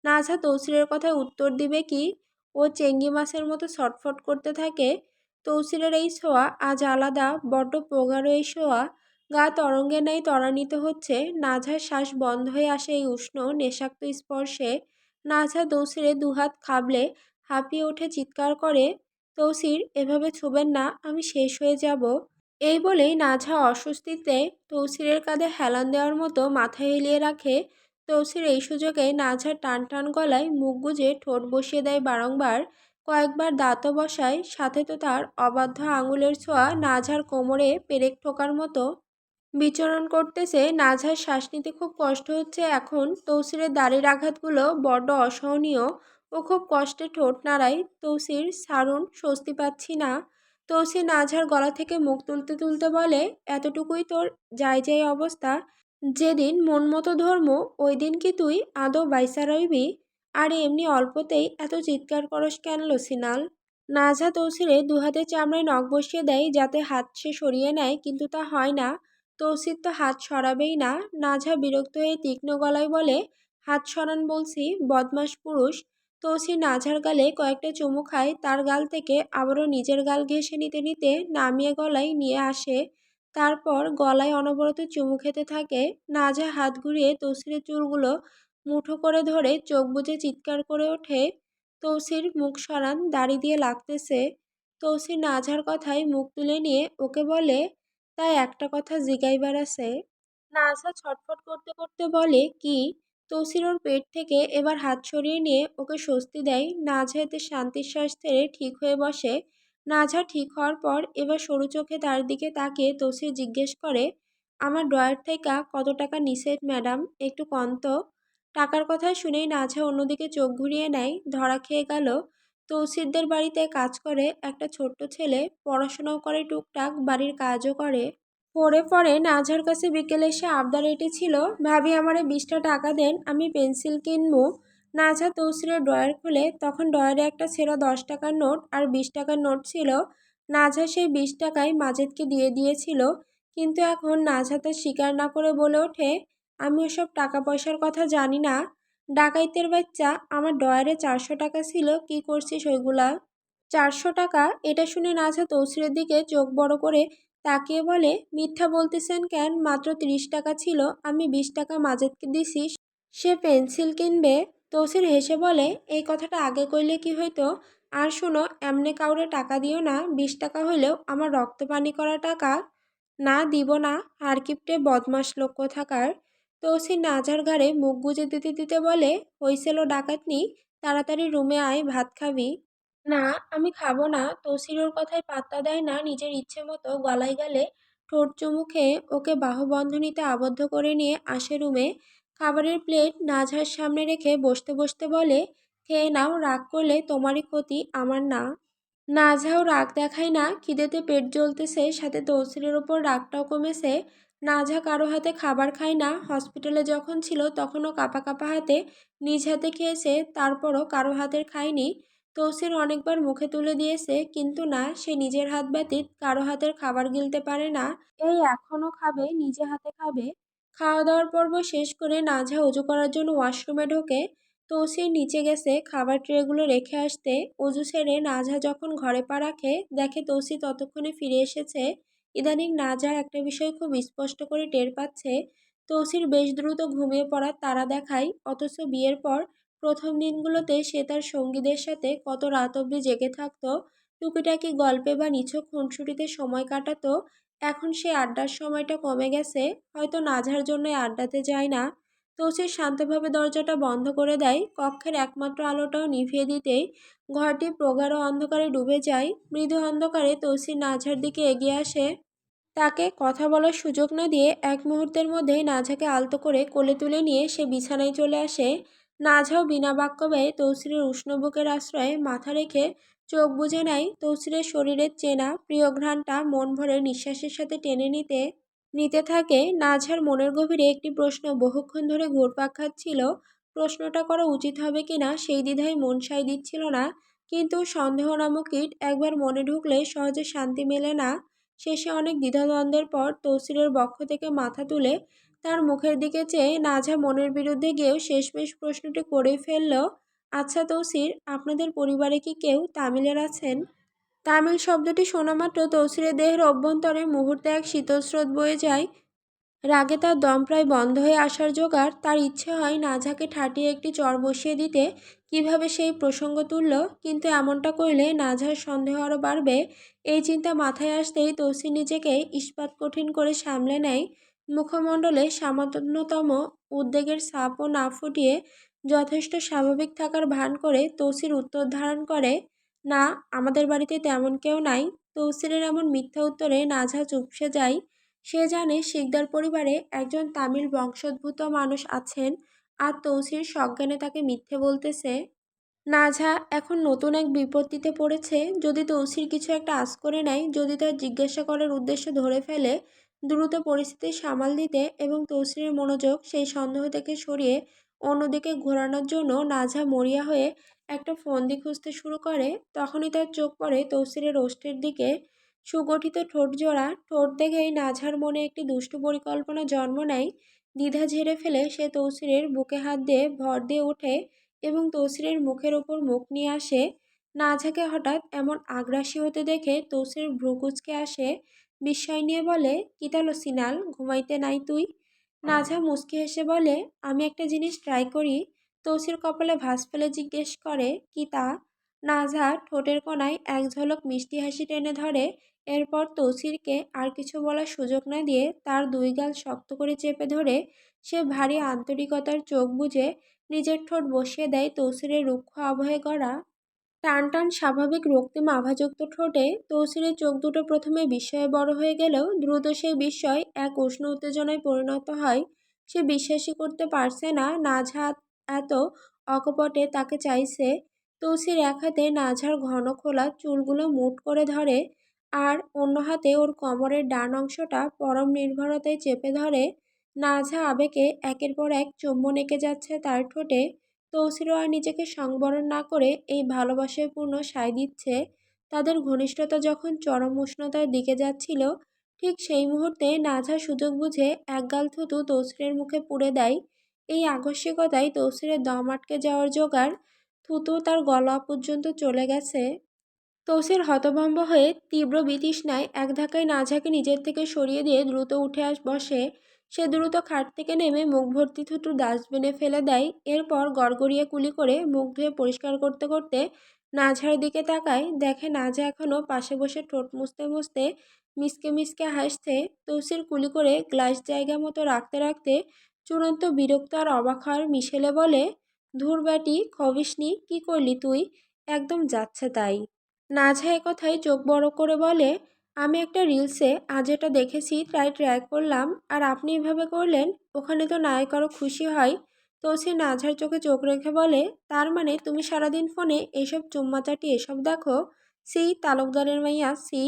নাঝা তৌসিরের কথায় উত্তর দিবে কি? ও চেঙ্গি মাছের মতো ছটফট করতে থাকে। তৌসিরের এই ছোঁয়া আজ আলাদা, বড্ড প্রগাঢ় এই ছোঁয়া। গা তরঙ্গে নাই ত্বরান্বিত হচ্ছে। নাঝার শ্বাস বন্ধ হয়ে আসে এই উষ্ণ নেশাক্ত স্পর্শে। নাঝা তৌসিরে দুহাত খাবলে হাঁপিয়ে উঠে চিৎকার করে, তৌসির এভাবে ছুবেন না, আমি শেষ হয়ে যাব। এই বলেই নাঝা অস্বস্তিতে তৌসিরের কাঁধে হেলান দেওয়ার মতো মাথা হেলিয়ে রাখে। তৌসির এই সুযোগে নাঝার টান টান গলায় মুখ গুজে ঠোঁট বসিয়ে দেয় বারংবার। কয়েকবার দাঁতও বসায়, সাথে তো তার অবাধ্য আঙুলের ছোঁয়া নাঝার কোমরে পেরেক ঠোকার মতো বিচরণ করতেছে। নাঝার শ্বাস নিতে খুব কষ্ট হচ্ছে এখন। তৌসিরের দাড়ির আঘাতগুলো বড্ড অসহনীয়। ও খুব কষ্টে ঠোঁট নাড়ায়, তৌসির ছাড়ুন, স্বস্তি পাচ্ছি না। তৌসির নাঝার গলা থেকে মুখ তুলতে তুলতে বলে, এতটুকুই তোর যাই যাই অবস্থা? যেদিন মন মতো ধর্ম, ওই দিন কি তুই আদৌ বাইসা রইবি? আর এমনি অল্পতেই এত চিৎকার করস কেন লসিনাল? নাঝা তৌসিরে দুহাতে চামড়ায় নখ বসিয়ে দেয় যাতে হাত সে সরিয়ে নেয়, কিন্তু তা হয় না। তৌসির তো হাত সরাবেই না। নাঝা বিরক্ত হয়ে তীক্ষ্ণ গলায় বলে, হাত সরান বলছি, বদমাস পুরুষ। তৌসির নাঝার গালে কয়েকটা চুমু খায়, তার গাল থেকে আবারও নিজের গাল ঘেঁষে নিতে নিতে নামিয়ে গলায় নিয়ে আসে। তারপর গলায় অনবরত চুমু খেতে থাকে। নাঝা হাত ঘুরিয়ে তৌসিরের চুলগুলো মুঠো করে ধরে চোখ বুজে চিৎকার করে ওঠে, তৌসির মুখ সরান, দাড়ি দিয়ে লাগতেছে। তৌসির নাঝার কথায় মুখ তুলে নিয়ে ওকে বলে, তাই একটা কথা জিগাইবার আছে। নাঝা ছটফট করতে করতে বলে, কি? তৌসির ওর পেট থেকে এবার হাত সরিয়ে নিয়ে ওকে স্বস্তি দেয়। নাঝা এতে শান্তির শ্বাস ছেড়ে ঠিক হয়ে বসে। নাঝা ঠিক হওয়ার পর এবার সরু চোখে তার দিকে তাকিয়ে তৌসির জিজ্ঞেস করে, আমার ড্রয়ার থেকে কত টাকা নিছেন ম্যাডাম, একটু কন তো। টাকার কথা শুনেই নাঝা অন্যদিকে চোখ ঘুরিয়ে নেয়। ধরা খেয়ে গেল। তৌসিরদের বাড়িতে কাজ করে একটা ছোট্ট ছেলে, পড়াশোনাও করে টুকটাক, বাড়ির কাজও করে। পড়ে পড়ে নাঝার কাছে বিকেলে এসে আবদার এঁটেছিল, ভাবি আমারে 20টা টাকা দেন, আমি পেন্সিল কিনবো। নাঝা তৌসিরের ড্রয়ার খুলে, তখন ড্রয়ারে একটা ছেঁড়া 10 টাকার নোট আর 20 টাকার নোট ছিল। নাঝা সেই 20 টাকাই মাজেদকে দিয়ে দিয়েছিল। কিন্তু এখন নাঝা তা স্বীকার না করে বলে ওঠে, আমি ওসব টাকা পয়সার কথা জানি না। ডাকাইতের বাচ্চা, আমার ড্রয়ারে 400 টাকা ছিল, কি করছিস ওইগুলা? 400 টাকা? এটা শুনে নাঝা তৌসিরের দিকে চোখ বড় করে তাকিয়ে বলে, মিথ্যা বলতেছেন কেন? মাত্র 30 টাকা ছিল, আমি 20 টাকা মাজেদকে দিছি, সে পেন্সিল কিনবে। তৌসির হেসে বলে, এই কথাটা আগে কইলে কি হইতো? আর শোনো, এমনে কাউরে টাকা দিও না, 20 টাকা হইলেও আমার রক্ত পানি করা টাকা। না, দিব না, হারকিপটে বদমাস লোক কোথাকার। তৌসির নাঝার ঘাড়ে মুখ গুজে দিতে দিতে বলে, হইছিল ডাকাতনি, তাড়াতাড়ি রুমে আয়, ভাত খাবি। না, আমি খাবো না। তৌসির ওর কথায় পাত্তা দেয় না, নিজের ইচ্ছে মতো গলায় গালে ঠোঁট চুমু খেয়ে ওকে বাহুবন্ধনীতে আবদ্ধ করে নিয়ে আসে রুমে। খাবারের প্লেট নাজহার সামনে রেখে বসতে বসতে বলে, খেয়ে নাও, রাগ করলে তোমারই ক্ষতি, আমার না। নাজহাও রাগ দেখায় না, খিদেতে পেট জ্বলতেছে, সাথে তৌসিরের ওপর রাগটাও কমেছে। নাজহা কারো হাতে খাবার খায় না, হসপিটালে যখন ছিল তখনও কাঁপা কাঁপা হাতে নিজ হাতে খেয়েছে, তারপরও কারো হাতের খায়নি। তৌসির অনেকবার মুখে তুলে দিয়েছে, কিন্তু না, সে নিজের হাত ব্যতীত কারো হাতের খাবার গিলতে পারে না। এই এখনও খাবে, নিজে হাতে খাবে। খাওয়া দাওয়ার পর্ব শেষ করে নাজহা অজু করার জন্য ওয়াশরুমে ঢোকে। তৌসির নিচে গেছে খাবার ট্রেগুলো রেখে আসতে। অজু সেরে নাজহা যখন ঘরে পা রাখে, দেখে তৌসি ততক্ষণে ফিরে এসেছে। ইদানিং নাজহা একটা বিষয় খুব স্পষ্ট করে টের পাচ্ছে, তৌসির বেশ দ্রুত ঘুমিয়ে পড়ার তাড়া দেখায়, অথচ বিয়ের পর প্রথম দিনগুলোতে সে তার সঙ্গীদের সাথে কত রাত অবধি জেগে থাকতো, টুকিটাকি গল্পে বা নিছক খুনসুটিতে সময় কাটাতো। এখন সে আড্ডার সময়টা কমে গেছে, হয়তো নাজহার জন্য আড্ডাতে যায় না। তৌসির শান্তভাবে দরজাটা বন্ধ করে দেয়, কক্ষের একমাত্র আলোটাও নিভিয়ে দিতেই ঘরটি প্রগাঢ় অন্ধকারে ডুবে যায়। মৃদু অন্ধকারে তৌসির নাজহার দিকে এগিয়ে আসে। তাকে কথা বলার সুযোগ না দিয়ে এক মুহূর্তের মধ্যেই নাজহাকে আলতো করে কোলে তুলে নিয়ে সে বিছানায় চলে আসে। নাজহাও বিনা বাক্য ব্যয়ে তৌসিরের উষ্ণ বুকের আশ্রয়ে মাথা রেখে চোখ বুজে নেয়। তৌসিরের শরীরের চেনা প্রিয় ঘ্রাণটা মন ভরে নিঃশ্বাসের সাথে টেনে নিতে নিতে থাকে। নাজহার মনের গভীরে একটি প্রশ্ন বহুক্ষণ ধরে ঘুরপাক খাচ্ছিল। প্রশ্নটা করা উচিত হবে কিনা সেই দ্বিধায় মন সায় দিচ্ছিল না, কিন্তু সন্দেহ নামক কীট একবার মনে ঢুকলে সহজে শান্তি মেলে না। শেষে অনেক দ্বিধাদ্বন্দ্বের পর তৌসিরের বক্ষ থেকে মাথা তুলে তার মুখের দিকে চেয়ে নাজহা মনের বিরুদ্ধে গিয়েও শেষমেশ প্রশ্নটি করেই ফেলল, আচ্ছা তৌসির, আপনাদের পরিবারে কি কেউ তামিলের আছেন? তামিল শব্দটি শোনামাত্র তৌসিরের দেহের অভ্যন্তরে মুহূর্তে এক শীতল স্রোত বয়ে যায়। রাগে তার দম প্রায় বন্ধ হয়ে আসার জোগাড়। তার ইচ্ছে হয় নাজহাকে ঠাটিয়ে একটি চড় বসিয়ে দিতে, কিভাবে সেই প্রসঙ্গ তুলল, কিন্তু এমনটা করলে নাজহার সন্দেহ আরও বাড়বে। এই চিন্তা মাথায় আসতেই তৌসির নিজেকে ইস্পাত কঠিন করে সামলে নেয়। মুখমণ্ডলে সামান্যতম উদ্বেগের ছাপও না ফুটিয়ে যথেষ্ট স্বাভাবিক থাকার ভান করে তৌসির উত্তর ধারণ করে, না, আমাদের বাড়িতে তেমন কেউ নাই। তৌসিরের এমন মিথ্যা উত্তরে নাজহা চুপসে যায়। সে জানে শিকদার পরিবারে একজন তামিল বংশোদ্ভূত মানুষ আছেন, আর তৌসির সজ্ঞানে তাকে মিথ্যে বলতেছে। নাজহা এখন নতুন এক বিপত্তিতে পড়েছে। যদি তৌসির কিছু একটা আঁচ করে নেয়, যদি তার জিজ্ঞাসা করার উদ্দেশ্য ধরে ফেলে, দ্রুত পরিস্থিতি সামাল দিতে এবং তৌসিরের মনোযোগ সেই সন্দেহ থেকে সরিয়ে অন্যদিকে ঘোরানোর জন্য নাজহা মরিয়া হয়ে একটা ফন্দি খুঁজতে শুরু করে। তখনই তার চোখ পড়ে তৌসিরের ওষ্ঠের দিকে। সুগঠিত ঠোঁটজোড়া, ঠোঁট দেখেই নাজহার মনে একটি দুষ্টু পরিকল্পনা জন্ম নেয়। দ্বিধা ঝেড়ে ফেলে সে তৌসিরের বুকে হাত দিয়ে ভর দিয়ে ওঠে এবং তৌসিরের মুখের ওপর মুখ নিয়ে আসে। নাজহাকে হঠাৎ এমন আগ্রাসী হতে দেখে তৌসির ভ্রু কুঁচকে আসে। বিস্ময় নিয়ে বলে, কিতালো সিনাল, ঘুমাইতে নাই তুই? নাজহা মুচকি হেসে বলে, আমি একটা জিনিস ট্রাই করি। তৌসির কপালে ভাঁজ ফেলে জিজ্ঞেস করে, কি তা? নাজহা ঠোঁটের কোণায় এক ঝলক মিষ্টি হাসি টেনে ধরে। এরপর তৌসিরকে আর কিছু বলার সুযোগ না দিয়ে তার দুই গাল শক্ত করে চেপে ধরে সে ভারী আন্তরিকতার চোখ বুজে নিজের ঠোঁট বসিয়ে দেয় তৌসিরের রুক্ষ আবহে গড়া টান টান স্বাভাবিক রক্তিম আভাযুক্ত ঠোঁটে। তৌসিরের চোখ দুটো প্রথমে বিস্ময়ে বড় হয়ে গেলেও দ্রুত সেই বিস্ময় এক উষ্ণ উত্তেজনায় পরিণত হয়। সে বিশ্বাসই করতে পারছে না নাজহা এত অকপটে তাকে চাইছে। তৌসির এক হাতে নাজহার ঘন খোলা চুলগুলো মুঠ করে ধরে, আর অন্য হাতে ওর কোমরের ডান অংশটা পরম নির্ভরতায় চেপে ধরে। নাজহা আবেগে একের পর এক চুম্বন এঁকে যাচ্ছে তার ঠোঁটে। তৌসিরও আর নিজেকে সংবরণ না করে এই ভালোবাসায় পূর্ণ সায় দিচ্ছে। তাদের ঘনিষ্ঠতা যখন চরম উষ্ণতার দিকে যাচ্ছিল, ঠিক সেই মুহূর্তে নাজহা সুযোগ বুঝে একগাল থুতু তৌসিরের মুখে পুরে দেয়। এই আকস্মিকতায় তৌসিরের দম আটকে যাওয়ার জোগাড়। থুতু তার গলা পর্যন্ত চলে গেছে। তৌসির হতভম্ব হয়ে তীব্র বিতৃষ্ণায় এক ধাক্কায় নাজহাকে নিজের থেকে সরিয়ে দিয়ে দ্রুত উঠে বসে। সে দ্রুত খাট থেকে নেমে মুখ ভর্তি থুতু ডাস্টবিনে ফেলে দেয়। এরপর গড়গড়িয়ে কুলি করে মুখ ধুয়ে পরিষ্কার করতে করতে নাজহার দিকে তাকায়, দেখে নাজহা এখনও পাশে বসে ঠোঁট মুছতে মুছতে মিসকে মিসকে হাসছে। তৌসির কুলি করে গ্লাস জায়গা মতো রাখতে রাখতে চূড়ান্ত বিরক্ত আর অবাক হওয়ার মিশেলে বলে, ধুর ব্যাটি, খবিসনি, কি করলি তুই? একদম যাচ্ছে তাই। নাঝা কথায় চোখ বড় করে বলে, আমি একটা রিলসে আজ এটা দেখেছি তাই ট্রাই করলাম, আর আপনি এভাবে করলেন, ওখানে তো নায়ক আরও খুশি হয়। তো সে নাঝার চোখে চোখ রেখে বলে, তার মানে তুমি সারাদিন ফোনে এসব চুম্মাচাটি এসব দেখো? সি তালুকদারের মাইয়া সি।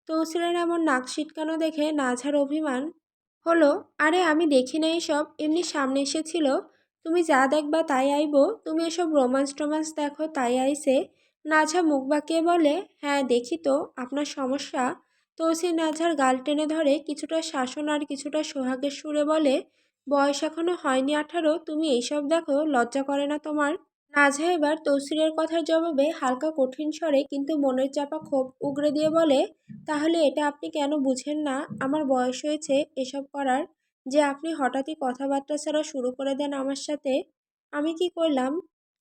তৌসিরের এমন নাক সিটকানো দেখে নাঝার অভিমান হলো, আরে আমি দেখি না এসব, এমনি সামনে এসেছিল। তুমি যা দেখবা তাই আইবো, তুমি এসব রোমান্স টোমান্স দেখো তাই আইসে। নাঝা মুখ বাঁকিয়ে বলে, হ্যাঁ দেখি তো, আপনার সমস্যা? তৌসি নাঝার গাল টেনে ধরে কিছুটা শাসন আর কিছুটা সোহাগের সুরে বলে, বয়স এখনো হয়নি 18, তুমি এইসব দেখো, লজ্জা করে না তোমার? নাঝা এবার তৌসিরের কথার জবাবে হালকা কঠিন স্বরে কিন্তু মনের চাপা ক্ষোভ উগরে দিয়ে বলে, তাহলে এটা আপনি কেন বুঝেন না? আমার বয়স হয়েছে এসব করার, যে আপনি হঠাৎই কথাবার্তা ছাড়া শুরু করে দেন আমার সাথে। আমি কি করলাম?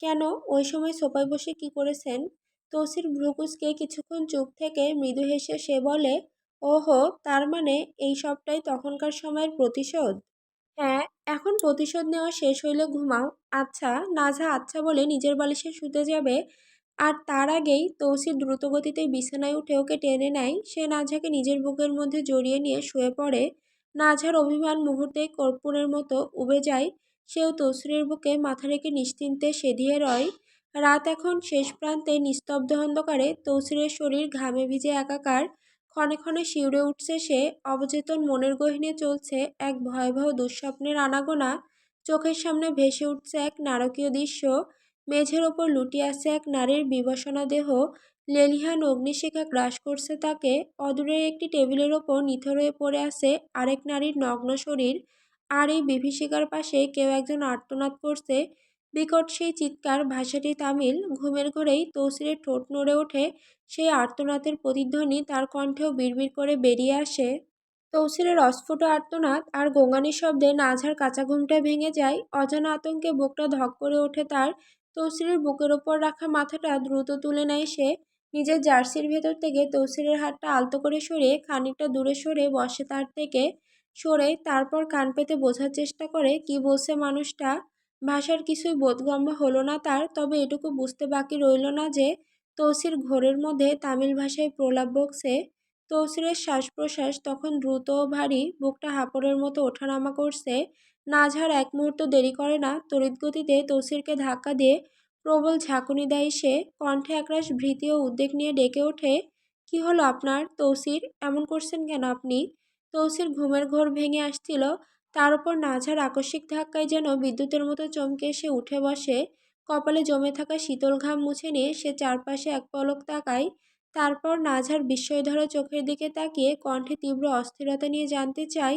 কেন? ওই সময় সোফায় বসে কি করেছেন? তৌসির ভ্রুকুচকে কিছুক্ষণ চুপ থেকে মৃদু হেসে সে বলে, ওহো, তার মানে এই সবটাই তখনকার সময়ের প্রতিশোধ? হ্যাঁ, এখন প্রতিশোধ নেওয়া শেষ হইলে ঘুমাও। আচ্ছা। নাজা আচ্ছা বলে নিজের বালিশে শুতে যাবে, আর তার আগেই তৌসির দ্রুতগতিতে বিছানায় উঠে ওকে টেনে নেয়। সে নাঝাকে নিজের বুকের মধ্যে জড়িয়ে নিয়ে শুয়ে পড়ে। নাঝার অভিমান মুহূর্তেই কর্পূরের মতো উবে যায়। সেও তৌসিরের বুকে মাথা রেখে নিশ্চিন্তে সেধিয়ে রয়। রাত এখন শেষ প্রান্তে, নিস্তব্ধ অন্ধকারে তৌসিরের শরীর ঘামে ভিজে একাকার। ক্ষণে ক্ষণে শিউরে উঠছে সে, অবচেতন মনের গহীনে চলছে এক ভয়াবহ দুঃস্বপ্নের আনাগোনা। চোখের সামনে ভেসে উঠছে এক নারকীয় দৃশ্য। মেঝের ওপর লুটিয়ে আছে এক নারীর বিবসনা দেহ, লেলিহান অগ্নিশিখা গ্রাস করছে তাকে। অদূরের একটি টেবিলের ওপর নিথর হয়ে পড়ে আছে আরেক নারীর নগ্ন শরীর, আর এই বিভীষিকার পাশে কেউ একজন আর্তনাদ করছে। বিকট সেই চিৎকার ভাষাটি তামিল। ঘুমের ঘোরেই তৌসিরের ঠোঁট নড়ে ওঠে, সেই আর্তনাদের প্রতিধ্বনি তার কণ্ঠেও বিড়বিড় করে বেরিয়ে আসে। তৌসিরের অস্ফুট আর্তনাদ আর গোঙানির শব্দে নাঝার কাঁচা ঘুমটা ভেঙে যায়। অজানা আতঙ্কে বুকটা ধক করে ওঠে তার। তৌসিরের বুকের ওপর রাখা মাথাটা দ্রুত তুলে নেয় সে। নিজের জার্সির ভেতর থেকে তৌসিরের হাতটা আলতো করে সরিয়ে খানিকটা দূরে সরে বসে তার থেকে। সরে তারপর কান পেতে বোঝার চেষ্টা করে কি বলছে মানুষটা। ভাষার কিছুই বোধগম্য হলো না তার, তবে এটুকু বুঝতে বাকি রইল না যে তৌসির ঘোরের মধ্যে তামিল ভাষায় প্রলাপ বকছে। তৌসিরের শ্বাস প্রশ্বাস তখন দ্রুত ও ভারী, বুকটা হাঁপড়ের মতো ওঠানামা করছে। নাঝার এক মুহূর্ত দেরি করে না, তড়িৎ গতিতে তৌসিরকে ধাক্কা দিয়ে প্রবল ঝাঁকুনি দেয় সে। কণ্ঠে একরাশ ভীতি ও উদ্বেগ নিয়ে ডেকে ওঠে, কি হলো আপনার? তৌসির, এমন করছেন কেন আপনি? তৌসির ঘুমের ঘোর ভেঙে আসছিল, তার উপর নাঝার আকস্মিক ধাক্কায় যেন বিদ্যুতের মতো চমকে সে উঠে বসে। কপালে জমে থাকা শীতল ঘাম মুছে নিয়ে সে চারপাশে এক পলক তাকায়। তারপর নাঝার বিস্ময়ধরা চোখের দিকে তাকিয়ে কণ্ঠে তীব্র অস্থিরতা নিয়ে জানতে চাই,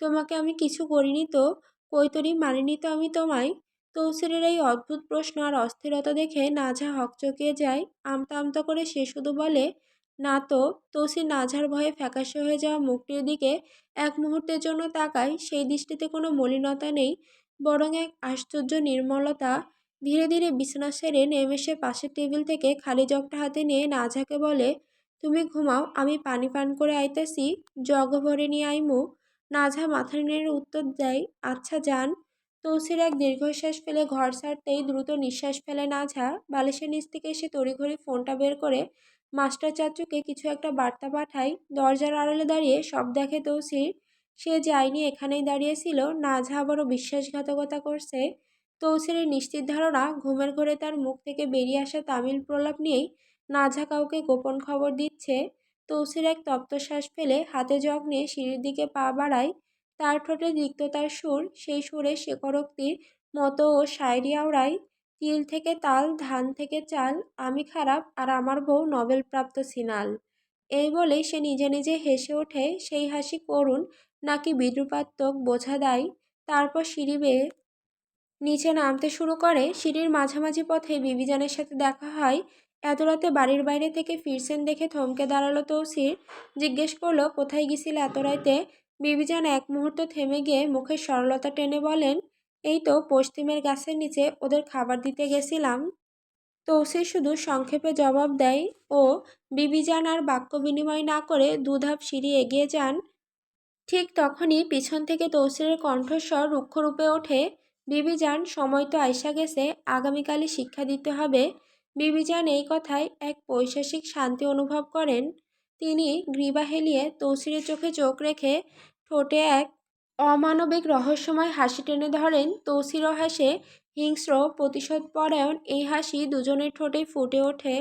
তোমাকে আমি কিছু করিনি তো? কৈতরি মানিনি তো আমি তোমায়? তৌসিরের এই অদ্ভুত প্রশ্ন আর অস্থিরতা দেখে নাঝা হকচকিয়ে যায়। আমতা আমতা করে সে শুধু বলে, না তো। তৌসির নাঝার ভয়ে ফ্যাকাশে হয়ে যাওয়া মুখটির দিকে এক মুহূর্তের জন্য তাকায়। সেই দৃষ্টিতে কোনো মলিনতা নেই, বরং এক আশ্চর্য নির্মলতা। ধীরে ধীরে বিছানা সেরে নেমে সে পাশের টেবিল থেকে খালি জগটা হাতে নিয়ে নাঝাকে বলে, তুমি ঘুমাও, আমি পানি পান করে আইতাছি, জগ ভরে নিয়ে আইমু। নাঝা মাথা নেড়ে উত্তর দেয়, আচ্ছা যান। তৌসির এক দীর্ঘশ্বাস ফেলে ঘর ছাড়তেই দ্রুত নিঃশ্বাস ফেলে নাঝা। বালিশের নিচ থেকে এসে তড়িঘড়ি ফোনটা বের করে মাস্টার চাচুকে কিছু একটা বার্তা পাঠায়। দরজার আড়ালে দাঁড়িয়ে সব দেখে তৌসির। সে যায়নি, এখানেই দাঁড়িয়েছিল। নাঝা আবারও বিশ্বাসঘাতকতা করছে। তৌসিরের নিশ্চিত ধারণা, ঘুমের ঘোরে তার মুখ থেকে বেরিয়ে আসা তামিল প্রলাপ নিয়েই নাঝা কাউকে গোপন খবর দিচ্ছে। তৌসির এক তপ্ত শ্বাস ফেলে হাতে জগ নিয়ে সিঁড়ির দিকে পা বাড়ায়। তার ঠোঁটে তিক্ততার সুর, সেই সুরে স্বীকারোক্তির মতো ও শায়রি আওড়ায়, তিল থেকে তাল, ধান থেকে চাল, আমি খারাপ আর আমার বউ নোবেলপ্রাপ্ত সিনাল। এই বলেই সে নিজে নিজে হেসে ওঠে, সেই হাসি করুণ নাকি বিদ্রুপাত্মক বোঝা দায়। তারপর সিঁড়ি বেয়ে নিচে নামতে শুরু করে। সিঁড়ির মাঝামাঝি পথে বিবিজানের সাথে দেখা হয়। এত রাতে বাড়ির বাইরে থেকে ফিরছেন দেখে থমকে দাঁড়ালো তৌসির। জিজ্ঞেস করলো, কোথায় গেছিল এত রাতে? বিবিজান এক মুহূর্ত থেমে গিয়ে মুখের সরলতা টেনে বলেন, এই তো পশ্চিমের গাছের নিচে ওদের খাবার দিতে গেছিলাম। তৌসির শুধু সংক্ষেপে জবাব দেয়, ও। বিবিজান আর বাক্য বিনিময় না করে দুধাপ সিঁড়ি এগিয়ে যান। ঠিক তখনই পিছন থেকে তৌসিরের কণ্ঠস্বর রুক্ষ রূপে ওঠে, বিবিজান, সময় তো আইসা গেছে, আগামীকালই শিক্ষা দিতে হবে। বিবিজান এই কথায় এক পৈশাসিক শান্তি অনুভব করেন। তিনি গ্রীবা হেলিয়ে তৌসিরের চোখে চোখ রেখে ঠোঁটে এক অমানবিক রহস্যময় হাসি টেনে ধরেন। তৌসিরও হাসে, হিংস্র প্রতিশোধপরায়ণ এই হাসি দুজনের ঠোঁটে ফুটে ওঠে